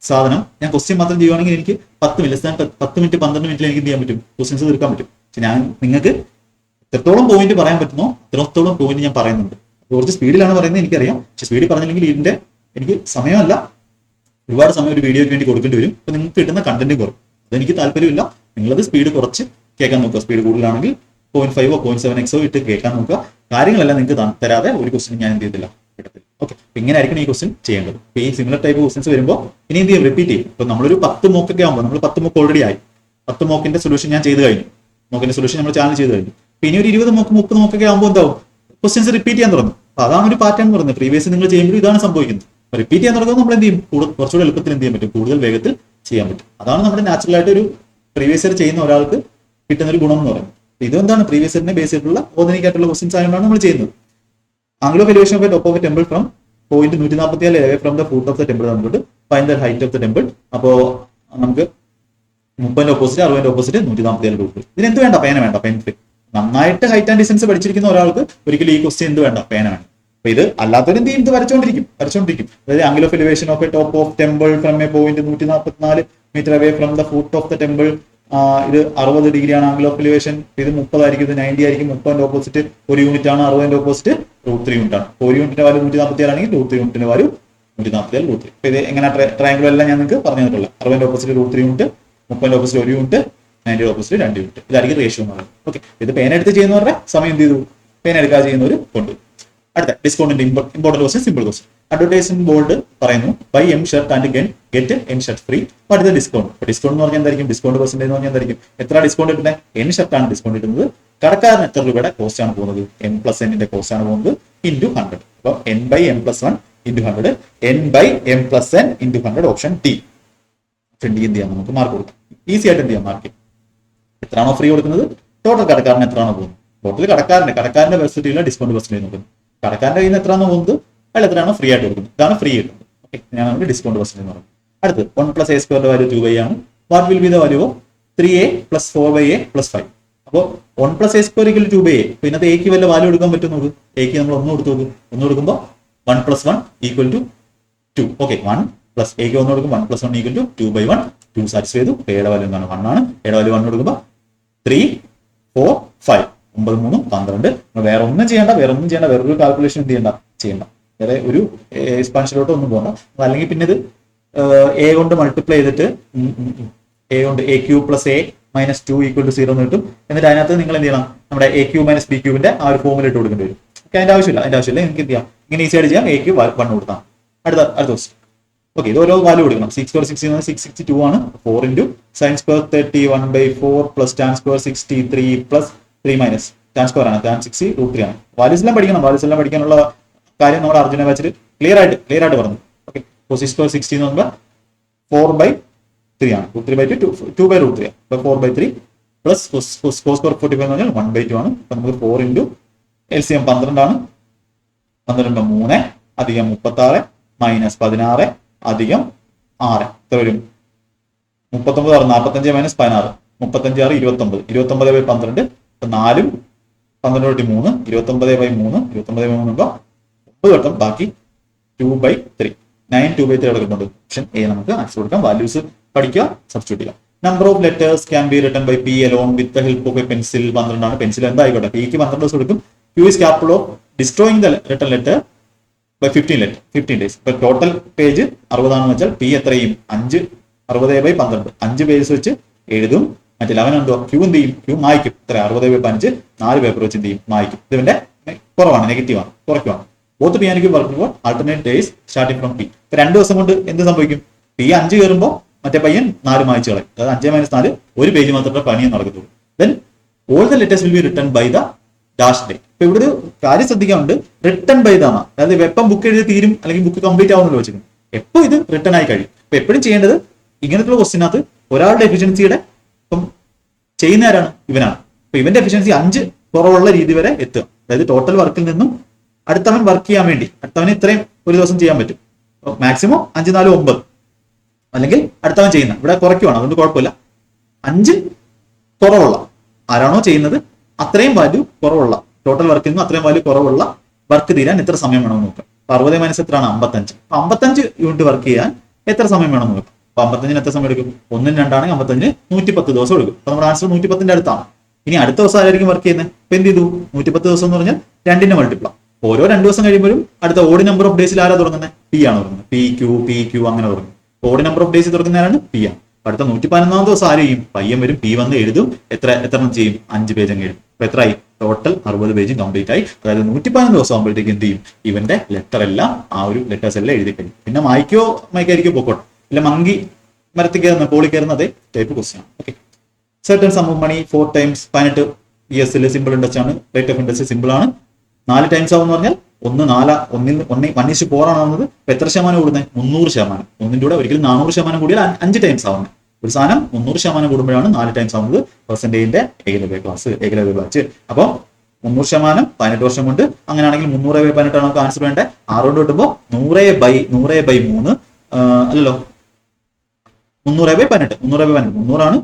സാധനം ഞാൻ ക്വസ്റ്റ്യൻ മാത്രം ചെയ്യുവാണെങ്കിൽ എനിക്ക് 10 മിനിറ്റ് 12 മിനിറ്റിൽ എനിക്ക് എന്ത് ചെയ്യാൻ പറ്റും? ക്വസ്റ്റ്യൻസ് തീർക്കാൻ പറ്റും. പക്ഷെ ഞാൻ നിങ്ങൾക്ക് എത്രത്തോളം പോയിന്റ് പറയാൻ പറ്റുമോ അത്രത്തോളം പോയിന്റ് ഞാൻ പറയുന്നുണ്ട്. കുറച്ച് സ്പീഡിലാണ് പറയുന്നത് എനിക്കറിയാം, പക്ഷെ സ്പീഡിൽ പറഞ്ഞില്ലെങ്കിൽ ഇതിന്റെ എനിക്ക് സമയമല്ല, ഒരുപാട് സമയം ഒരു വീഡിയോയ്ക്ക് വേണ്ടി കൊടുക്കേണ്ടി വരും. അപ്പൊ നിങ്ങൾക്ക് കിട്ടുന്ന കണ്ടന്റ് കുറയും. അതെനിക്ക് താല്പര്യമില്ല. നിങ്ങളത് സ്പീഡ് കുറച്ച് കേൾക്കാൻ നോക്കുക. സ്പീഡ് കൂടുതലാണെങ്കിൽ 0.5 0.7x ഇട്ട് കേൾക്കാൻ നോക്കുക. കാര്യങ്ങളെല്ലാം നിങ്ങൾക്ക് തരാതെ ഒരു ക്വസ്റ്റ്യൻ ഞാൻ എന്ത് ചെയ്തില്ല, കിട്ടത്തില്ല. ഓക്കെ, ഇങ്ങനെ ആയിരിക്കണം ഈ ക്വസ്റ്റ്യൻ ചെയ്യേണ്ടത്. ഈ സിമിലർ ടൈപ്പ് ക്വസ്റ്റ്യൻസ് വരുമ്പോൾ ഇനി എന്ത് ചെയ്യും? റിപ്പീറ്റ് ചെയ്യും. ഇപ്പൊ നമ്മളൊരു 10 മോക്കൊക്കെ ആകുമ്പോൾ നമ്മൾ 10 മോക്ക് ഓൾറെഡി ആയി. 10 മോക്കിന്റെ സൊല്യൂഷൻ ഞാൻ ചെയ്ത് കഴിഞ്ഞു. മോക്കിന്റെ സൊല്യൂഷൻ നമ്മൾ ചാനൽ ചെയ്ത് കഴിഞ്ഞു. ഇനി ഒരു 20 മോക്ക് 30 മോക്കൊക്കെ ആകുമ്പോൾ എന്താവും? ക്വസ്റ്റ്യൻസ് റിപ്പീറ്റ് ചെയ്യാൻ തുടങ്ങും. അപ്പൊ അതാണ് ഒരു പാറ്റേൺ എന്ന് പറയുന്നത്. പ്രീവിയസ് നിങ്ങൾ ചെയ്യുമ്പോൾ ഇതാണ് സംഭവിക്കുന്നത്. റിപ്പീറ്റ് ചെയ്യാൻ തുടങ്ങുമ്പോൾ നമ്മൾ എന്ത് ചെയ്യും? കുറച്ചുകൂടെ എളുപ്പത്തിൽ എന്ത് ചെയ്യാൻ പറ്റും? കൂടുതൽ വേഗത്തിൽ ചെയ്യാൻ പറ്റും. അതാണ് നമ്മുടെ നാച്ചുറൽ ആയിട്ട് ഒരു പ്രീവിയസ് ഇയർ ചെയ്യുന്ന ഒരാൾക്ക് കിട്ടുന്ന ഒരു ഗുണം എന്ന് പറയുന്നത്. ഇതെന്താണ്? പ്രീവിയസ് ഇയറിനെ ബേസ് ചെയ്തിട്ടുള്ള ഓർഗാനിക് ആയിട്ടുള്ള ക്വസ്റ്റ്യൻസ് ആയതുകൊണ്ടാണ് നമ്മൾ ചെയ്യുന്നത്. Angle of elevation of top of a temple from point 144 away from the foot of the temple തന്നിട്ട് find the height of the temple. അപ്പോ നമുക്ക് 30 ഓപ്പോസിറ്റ് 60 ഓപ്പോസിറ്റ് 144 റൂട്ട്. ഇതിനെന്ത് വേണ്ട? പേന വേണ്ട, പെൻ. നന്നായിട്ട് ഹൈറ്റ് ആൻഡ് ഡിസ്റ്റൻസ് പഠിച്ചിരിക്കുന്ന ഒരാൾക്ക് ഒരിക്കലും ഈ ക്വസ്റ്റ്യൻ എന്ത് വേണ്ട? പേന വേണം. അപ്പൊ ഇത് അല്ലാത്തവരും എന്ത് ചെയ്യും? ഇത് വരച്ചോണ്ടിരിക്കും. അതായത് angle of elevation of a top of temple from a point 144 meter away from the foot of the temple. ഇത് 60 ഡിഗ്രിയാണ് ആംഗിൾ ഓഫ് എലിവേഷൻ. ഇത് 30 ആയിരിക്കും, ഇത് 90 ആയിരിക്കും. 30 ഓപ്പോസിറ്റ് 1 യൂണിറ്റ് ആണ്, 60 ഓപ്പോസിറ്റ് √3 യൂണിറ്റ് ആണ്. 1 യൂണിറ്റിന്റെ വാല്യൂ 147 ആണെങ്കിൽ √3 യൂണിറ്റിന്റെ വാല്യൂ 147 √3. അപ്പൊ ഇത് എങ്ങനെ ട്രയാങ്കിൾ എല്ലാം ഞാൻ നിങ്ങൾക്ക് പറഞ്ഞു തന്നിട്ടുള്ള 60 opposite √3 unit, 30 opposite 1 unit, 90 opposite 2 unit. ഇതായിരിക്കും റേഷ്യോ എന്ന് പറയുന്നത്. ഓക്കെ, ഇത് പേന എടുത്ത് ചെയ്യുന്നവരുടെ സമയം എന്ത് ചെയ്തു? പേന എടുക്കാതെ ചെയ്യുന്നവർ കൊണ്ടു. അടുത്ത ഡിസ്കൗണ്ടിന്റെ important question, simple question. Advertisement board പറയുന്നു buy M shirt and get N shirt free. What is the discount? Discount എന്ന് പറഞ്ഞാൽ എന്തായിരിക്കും? ഡിസ്കൗണ്ട് പെർസെന്റേജ് എന്ന് പറഞ്ഞാൽ എന്തായിരിക്കും? എത്ര ഡിസ്കൗണ്ട് കിട്ടുന്നത്? എൻ ഷർട്ട് ആണ് ഡിസ്കൗണ്ട് കിട്ടുന്നത്. കടക്കാരന് എത്ര രൂപയുടെ കോസ്റ്റ് ആണ് പോകുന്നത്? m പ്ലസ് n കോസ്റ്റ് ആണ് പോകുന്നത് ഇൻറ്റു 100. അപ്പോൾ n by m plus 1 into 100, n by m plus n into 100, option D. Option D എന്ത് ചെയ്യാം, നമുക്ക് മാർക്ക് കൊടുക്കാം. ഈസി ആയിട്ട് എന്ത് ചെയ്യാം, മാർക്ക്. എത്രയാണോ ഫ്രീ കൊടുക്കുന്നത് ടോട്ടൽ കടക്കാരന് എത്രയാണോ പോകുന്നത്? ടോട്ടൽ കടക്കാരന്റെ പെർസ്പെക്റ്റീവിലാണ് ഡിസ്കൗണ്ട് പെർസെന്റേജ് നോക്കുന്നത്. കടക്കാരന്റെ കയ്യിൽ നിന്ന് എത്രയാണോ പോകുന്നത് അയാൾ എത്രയാണോ ഫ്രീ ആയിട്ട് കൊടുക്കുന്നത്. ഇതാണ് ഫ്രീ കിട്ടുന്നത്. ഓക്കെ, ഞാൻ നമുക്ക് ഡിസ്കൗണ്ട് പെർസെന്റേജ് എന്ന് പറയുന്നത്. അടുത്ത് 1 പ്ലസ് a സ്ക്വയറിന്റെ വാല്യൂ 2y ആണ്. What will be the value of 3a plus 4a plus 5? അപ്പോൾ 1 plus a square equal 2a. അപ്പോൾ ഇതിനകത്ത് എക്ക് വല്ല വാല്യൂ എടുക്കാൻ പറ്റും നോക്ക്. എക്ക് നമ്മൾ 1 കൊടുത്ത് നോക്കും. 1 കൊടുക്കുമ്പോൾ 1 plus 1 equal to 2. Okay, 1 plus എക്ക് 1 കൊടുക്കും. 1 പ്ലസ് 1 ഈക്വൽ ടു 2/1. 2 സാറ്റിസ്ഫൈ ചെയ്തു. എയുടെ വാല്യൂ എന്താണ്? 1 ആണ്. എയുടെ വാല്യൂ 1 കൊടുക്കുമ്പോൾ 3, 4, 5. 9, 3, 12. വേറെ ഒന്നും ചെയ്യേണ്ട. വേറൊരു കാൽക്കുലേഷൻ എന്ത് ചെയ്യണ്ട. വേറെ ഒരു എക്സ്പാൻഷനിലോട്ട് ഒന്നും പോകണ്ട. അല്ലെങ്കിൽ പിന്നെ ഇത് എ കൊണ്ട് മൾട്ടിപ്ലൈ ചെയ്തിട്ട് എ കൊണ്ട് a cube plus a minus 2 equal to 0 എന്ന് കിട്ടും. എന്നിട്ട് അതിനകത്ത് നിങ്ങൾ എന്ത് ചെയ്യണം, നമ്മുടെ a ക്യൂബ് മൈനസ് b ക്യൂബിന്റെ ആ ഒരു ഫോമിൽ ഇട്ട് കൊടുക്കേണ്ടി വരും. ഓക്കെ, അതിന്റെ ആവശ്യമില്ല. നിങ്ങൾക്ക് എന്ത് ചെയ്യാം, ഇങ്ങനെ ഈസി ആയിട്ട് ചെയ്യാം. a ക്യൂബ് 1 കൊടുത്താൽ. അടുത്ത ക്വസ്റ്റ്യൻ. ഓക്കെ, ഇത് ഓരോ വാല്യൂ കൊടുക്കണം. 6 സ്ക്വയർ 60 662 ആണ്. 4 into sine square 31/4 plus tan square 63 plus 3 minus tan square ആണ്. ടാൻ 60 √3 ആണ്. വാല്യൂസ് എല്ലാം പഠിക്കണം. വാല്യൂസ് എല്ലാം പഠിക്കാനുള്ള കാര്യം നമ്മുടെ അർജുന ബാച്ചിൽ ക്ലിയർ ആയിട്ട് പറഞ്ഞു. ഓക്കെ, 6 സ്ക്വയർ 60 എന്ന് പറയുമ്പോൾ 4/3 ആണ്. 3/2 2/√3 ആണ്. അപ്പോൾ 4/3 പ്ലസ് കോസ് സ്ക്വയർ 45 എന്ന് പറഞ്ഞാൽ 1/2 ആണ്. അപ്പോൾ നമുക്ക് 4 ഇൻറ്റു LCM 12 ആണ്. 12 3 അധികം 36 മൈനസ് 16 അധികം 6 എത്ര വരും? 39 45 മൈനസ് 16 35 6 29 29/12. 4 12 3 29/3 29/3 9 കിട്ടും. ബാക്കി 2/3 9 2/3 കിടക്കുന്നുണ്ട്. ഓപ്ഷൻ എ നമുക്ക് ആൻസർ കൊടുക്കാം. വാല്യൂസ് പഠിക്കുക, സബ്സ്റ്റിറ്റ്യൂട്ട് ചെയ്യാം. Number of letters can be written by P alone with the help of a pencil. 12 ആണ്. പെൻസിൽ എന്തായിക്കോട്ടെ, പിക്ക് 12 ദിവസം എടുക്കും. Q is capable of destroying the written letter by 15 days. ഇപ്പൊ total page 60 ആണെന്ന് വെച്ചാൽ P എത്രയും 5 60/12 5 pages വെച്ച് എഴുതും. മറ്റേ 11 എന്തോ Q എന്ത് ചെയ്യും, Q മായ്ക്കും. ഇത്ര 60/5 4 പേപ്പർ വെച്ച് എന്ത് ചെയ്യും, മായ്ക്കും. ഇതിന്റെ കുറവാണ്, നെഗറ്റീവ് ആണ്, കുറയ്ക്കുവാണ്. Both P and Q working for alternate days starting from P. ഇപ്പൊ 2 ദിവസം കൊണ്ട് എന്ത് സംഭവിക്കും, പി 5 കയറുമ്പോൾ മറ്റേ പയ്യൻ 4 മായ്ച്ചു കളയും. അതായത് 5 - 4 ഒരു പേജ് മാത്രമേ പണിയും നടക്കത്തുള്ളൂ. Then all the letters will be written by the dash day. ഇപ്പൊ ഇവിടെ ഒരു കാര്യം ശ്രദ്ധിക്കാറുണ്ട്, റിട്ടൺ ബൈ ഇതാണ്. അതായത് എപ്പം ബുക്ക് എഴുതി തീരും അല്ലെങ്കിൽ ബുക്ക് കംപ്ലീറ്റ് ആവുന്നല്ലോ വെച്ചിരിക്കും, എപ്പോൾ ഇത് റിട്ടൺ ആയി കഴിയും. അപ്പൊ എപ്പോഴും ചെയ്യേണ്ടത് ഇങ്ങനത്തെ ക്വസ്റ്റിനകത്ത് ഒരാളുടെ എഫിഷ്യൻസിയുടെ ഇപ്പം ചെയ്യുന്ന ആരാണ്, ഇവനാണ്. അപ്പൊ ഇവന്റെ എഫിഷ്യൻസി 5 കുറവുള്ള രീതി വരെ എത്തുക. അതായത് ടോട്ടൽ വർക്കിൽ നിന്നും അടുത്തവൻ വർക്ക് ചെയ്യാൻ വേണ്ടി അടുത്തവന് ഇത്രയും ഒരു ദിവസം ചെയ്യാൻ പറ്റും. മാക്സിമം 5 4 9 അല്ലെങ്കിൽ അടുത്തവൻ ചെയ്യുന്ന ഇവിടെ കുറയ്ക്കുവാണ്, അതുകൊണ്ട് കുഴപ്പമില്ല. 5 കുറവുള്ള ആരാണോ ചെയ്യുന്നത് അത്രയും വാല്യൂ കുറവുള്ള ടോട്ടൽ വർക്കിൽ നിന്നും അത്രയും വാല്യൂ കുറവുള്ള വർക്ക് തീരാൻ എത്ര സമയം വേണമെന്ന് നോക്കാം. 60 മൈനസ് എത്രയാണ് 55. 55 യൂണിറ്റ് വർക്ക് ചെയ്യാൻ എത്ര സമയം വേണമെന്ന് നോക്കാം. അപ്പൊ 55 എത്ര സമയം എടുക്കും? 1 2 ആണെങ്കിൽ 55 110 ദിവസം എടുക്കും. അപ്പൊ നമ്മുടെ ആൻസർ 110ന്റെ അടുത്താണ്. ഇനി അടുത്ത ദിവസം ആരായിരിക്കും വർക്ക് ചെയ്യുന്നത്? ഇപ്പൊ എന്ത് ചെയ്തു, 110 ദിവസം എന്ന് പറഞ്ഞാൽ 2ന്റെ മൾട്ടിപ്ലൈ. ഓരോ 2 ദിവസം കഴിയുമ്പോഴും അടുത്ത ഓഡ് നമ്പർ ഓഫ് ഡേയ്സിൽ ആരാ തുടങ്ങുന്നത്? പി ആണ് തുടങ്ങുന്നത്. PQ അങ്ങനെ തുടങ്ങും. ഓഡ് നമ്പർ ഓഫ് ഡേയ്സ് തുടങ്ങുന്നതാണ് പി ആണ്. അടുത്ത 111 ദിവസം ആര് ചെയ്യും? പയ്യൻ വരും, പി വന്ന് എഴുതും. എത്ര ചെയ്യും? 5 പേജ് അങ്ങ് എഴുതും. അപ്പൊ എത്രയായി? ടോട്ടൽ 60 പേജ് കംപ്ലീറ്റ് ആയി. അതായത് 111 ദിവസം ആകുമ്പോഴത്തേക്ക് എന്ത് ചെയ്യും, ഇവന്റെ ലെറ്റർ എല്ലാം ആ ഒരു ലെറ്റേഴ്സ് എല്ലാം എഴുതി കഴിയും. പിന്നെ മായ്ക്കായിരിക്കും പൊക്കോട്ടെ. ഇല്ല മങ്കി മരത്തിൽ കയറുന്ന പോളി കയറുന്ന അതേ ടൈപ്പ് ക്വസ്റ്റ്യൻ ആണ്. Okay, certain sum of money 4 times 18 ഇയേഴ്സിൽ സിമ്പിൾ ഇൻട്രസ്റ്റ് ആണ്. റേറ്റ് ഓഫ് ഇൻട്രസ്റ്റ് സിമ്പിൾ ആണ്. 4 ടൈംസ് ആവുമെന്ന് പറഞ്ഞാൽ 1:4 ആവുന്നത്. എത്ര ശതമാനം കൂടുന്നത്? 300%. ഒന്നിന്റെ കൂടെ ഒരിക്കലും 400% കൂടിയാൽ 5 ടൈംസ് ആവുന്നത്. ഒരു സാധനം 300% കൂടുമ്പോഴാണ് 4 ടൈംസ് ആവുന്നത്. പെർസെന്റേജിന്റെ ഏകലവ്യ ബാച്ച്. അപ്പോൾ 300% 18 വർഷം കൊണ്ട്, അങ്ങനെയാണെങ്കിൽ 300/18 ആണ് നമുക്ക് ആൻസർ വേണ്ടത്. 6 കൊണ്ട് കിട്ടുമ്പോൾ 100/3 അല്ലല്ലോ, 300/18 300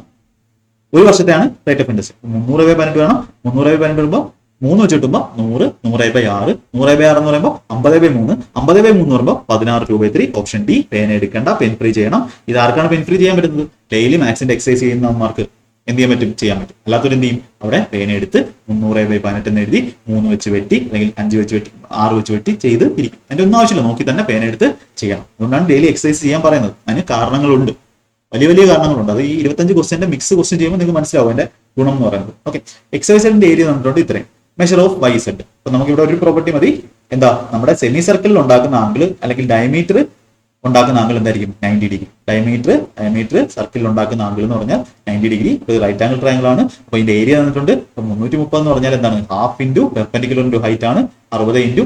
ഒരു വർഷത്തെയാണ് റേറ്റ് ഓഫ് ഇൻട്രസ്റ്റ്. 300/18 വേണം. 300/18 വരുമ്പോൾ 3 വെച്ച് കിട്ടുമ്പോൾ 100 100/6 100/6 എന്ന് പറയുമ്പോൾ 50/3 50/3 എന്ന് പറയുമ്പോൾ 16 2/3. Option D. പേന എടുക്കേണ്ട, പെൻ ഫ്രീ ചെയ്യണം. ഇത് ആർക്കാണ് പെൻ ഫ്രീ ചെയ്യാൻ പറ്റുന്നത്? ഡെയിലി മാത്സിന്റെ എക്സസൈസ് ചെയ്യുന്നവർക്ക് എന്ത് ചെയ്യാൻ പറ്റും? ചെയ്യാൻ പറ്റും. അല്ലാത്തവർ എന്ത് ചെയ്യും? അവിടെ പേന എടുത്ത് 300/18 എന്ന് എഴുതി 3 വെച്ച് വെട്ടി അല്ലെങ്കിൽ 5 വെച്ച് വെട്ടി 6 വെച്ച് വെട്ടി ചെയ്ത് ഇരിക്കും. അതിന്റെ ഒന്നും ആവശ്യമില്ല, നോക്കി തന്നെ പേന എടുത്ത് ചെയ്യണം. അതുകൊണ്ടാണ് ഡെയിലി എക്സസൈസ് ചെയ്യാൻ പറയുന്നത്. അതിന് കാരണങ്ങളുണ്ട്, വലിയ കാരണങ്ങളുണ്ട്. അത് ഈ 25 ക്വസ്റ്റ്യന്റെ മിക്സ് ക്വസ്റ്റ്യൻ ചെയ്യുമ്പോൾ നിങ്ങൾക്ക് മനസ്സിലാവും അതിന്റെ ഗുണം എന്ന് പറയുന്നത്. ഓക്കെ, എക്സസൈസിന്റെ ഏരിയ തന്നിട്ടുണ്ട് ഇത്രയും. Measure of y z. അപ്പൊ നമുക്ക് ഇവിടെ ഒരു പ്രോപ്പർട്ടി മതി. എന്താ, നമ്മുടെ സെമി സർക്കിളിൽ ഉണ്ടാക്കുന്ന ആംഗിൾ അല്ലെങ്കിൽ ഡയമീറ്റർ ഉണ്ടാക്കുന്ന ആംഗിൾ എന്തായിരിക്കും 90 ഡിഗ്രി. ഡയമീറ്റർ സർക്കിളിൽ ഉണ്ടാക്കുന്ന ആംഗിൾ എന്ന് പറഞ്ഞാൽ 90 ഡിഗ്രി. ഇത് റൈറ്റ് ആംഗിൾ ട്രയാംഗിൾ ആണ്. അപ്പോൾ ഇതിന്റെ ഏരിയ തന്നിട്ടുണ്ട്. 330 എന്ന് പറഞ്ഞാൽ എന്താണ്? Half into perpendicular into height ആണ്. 60 ഇൻറ്റു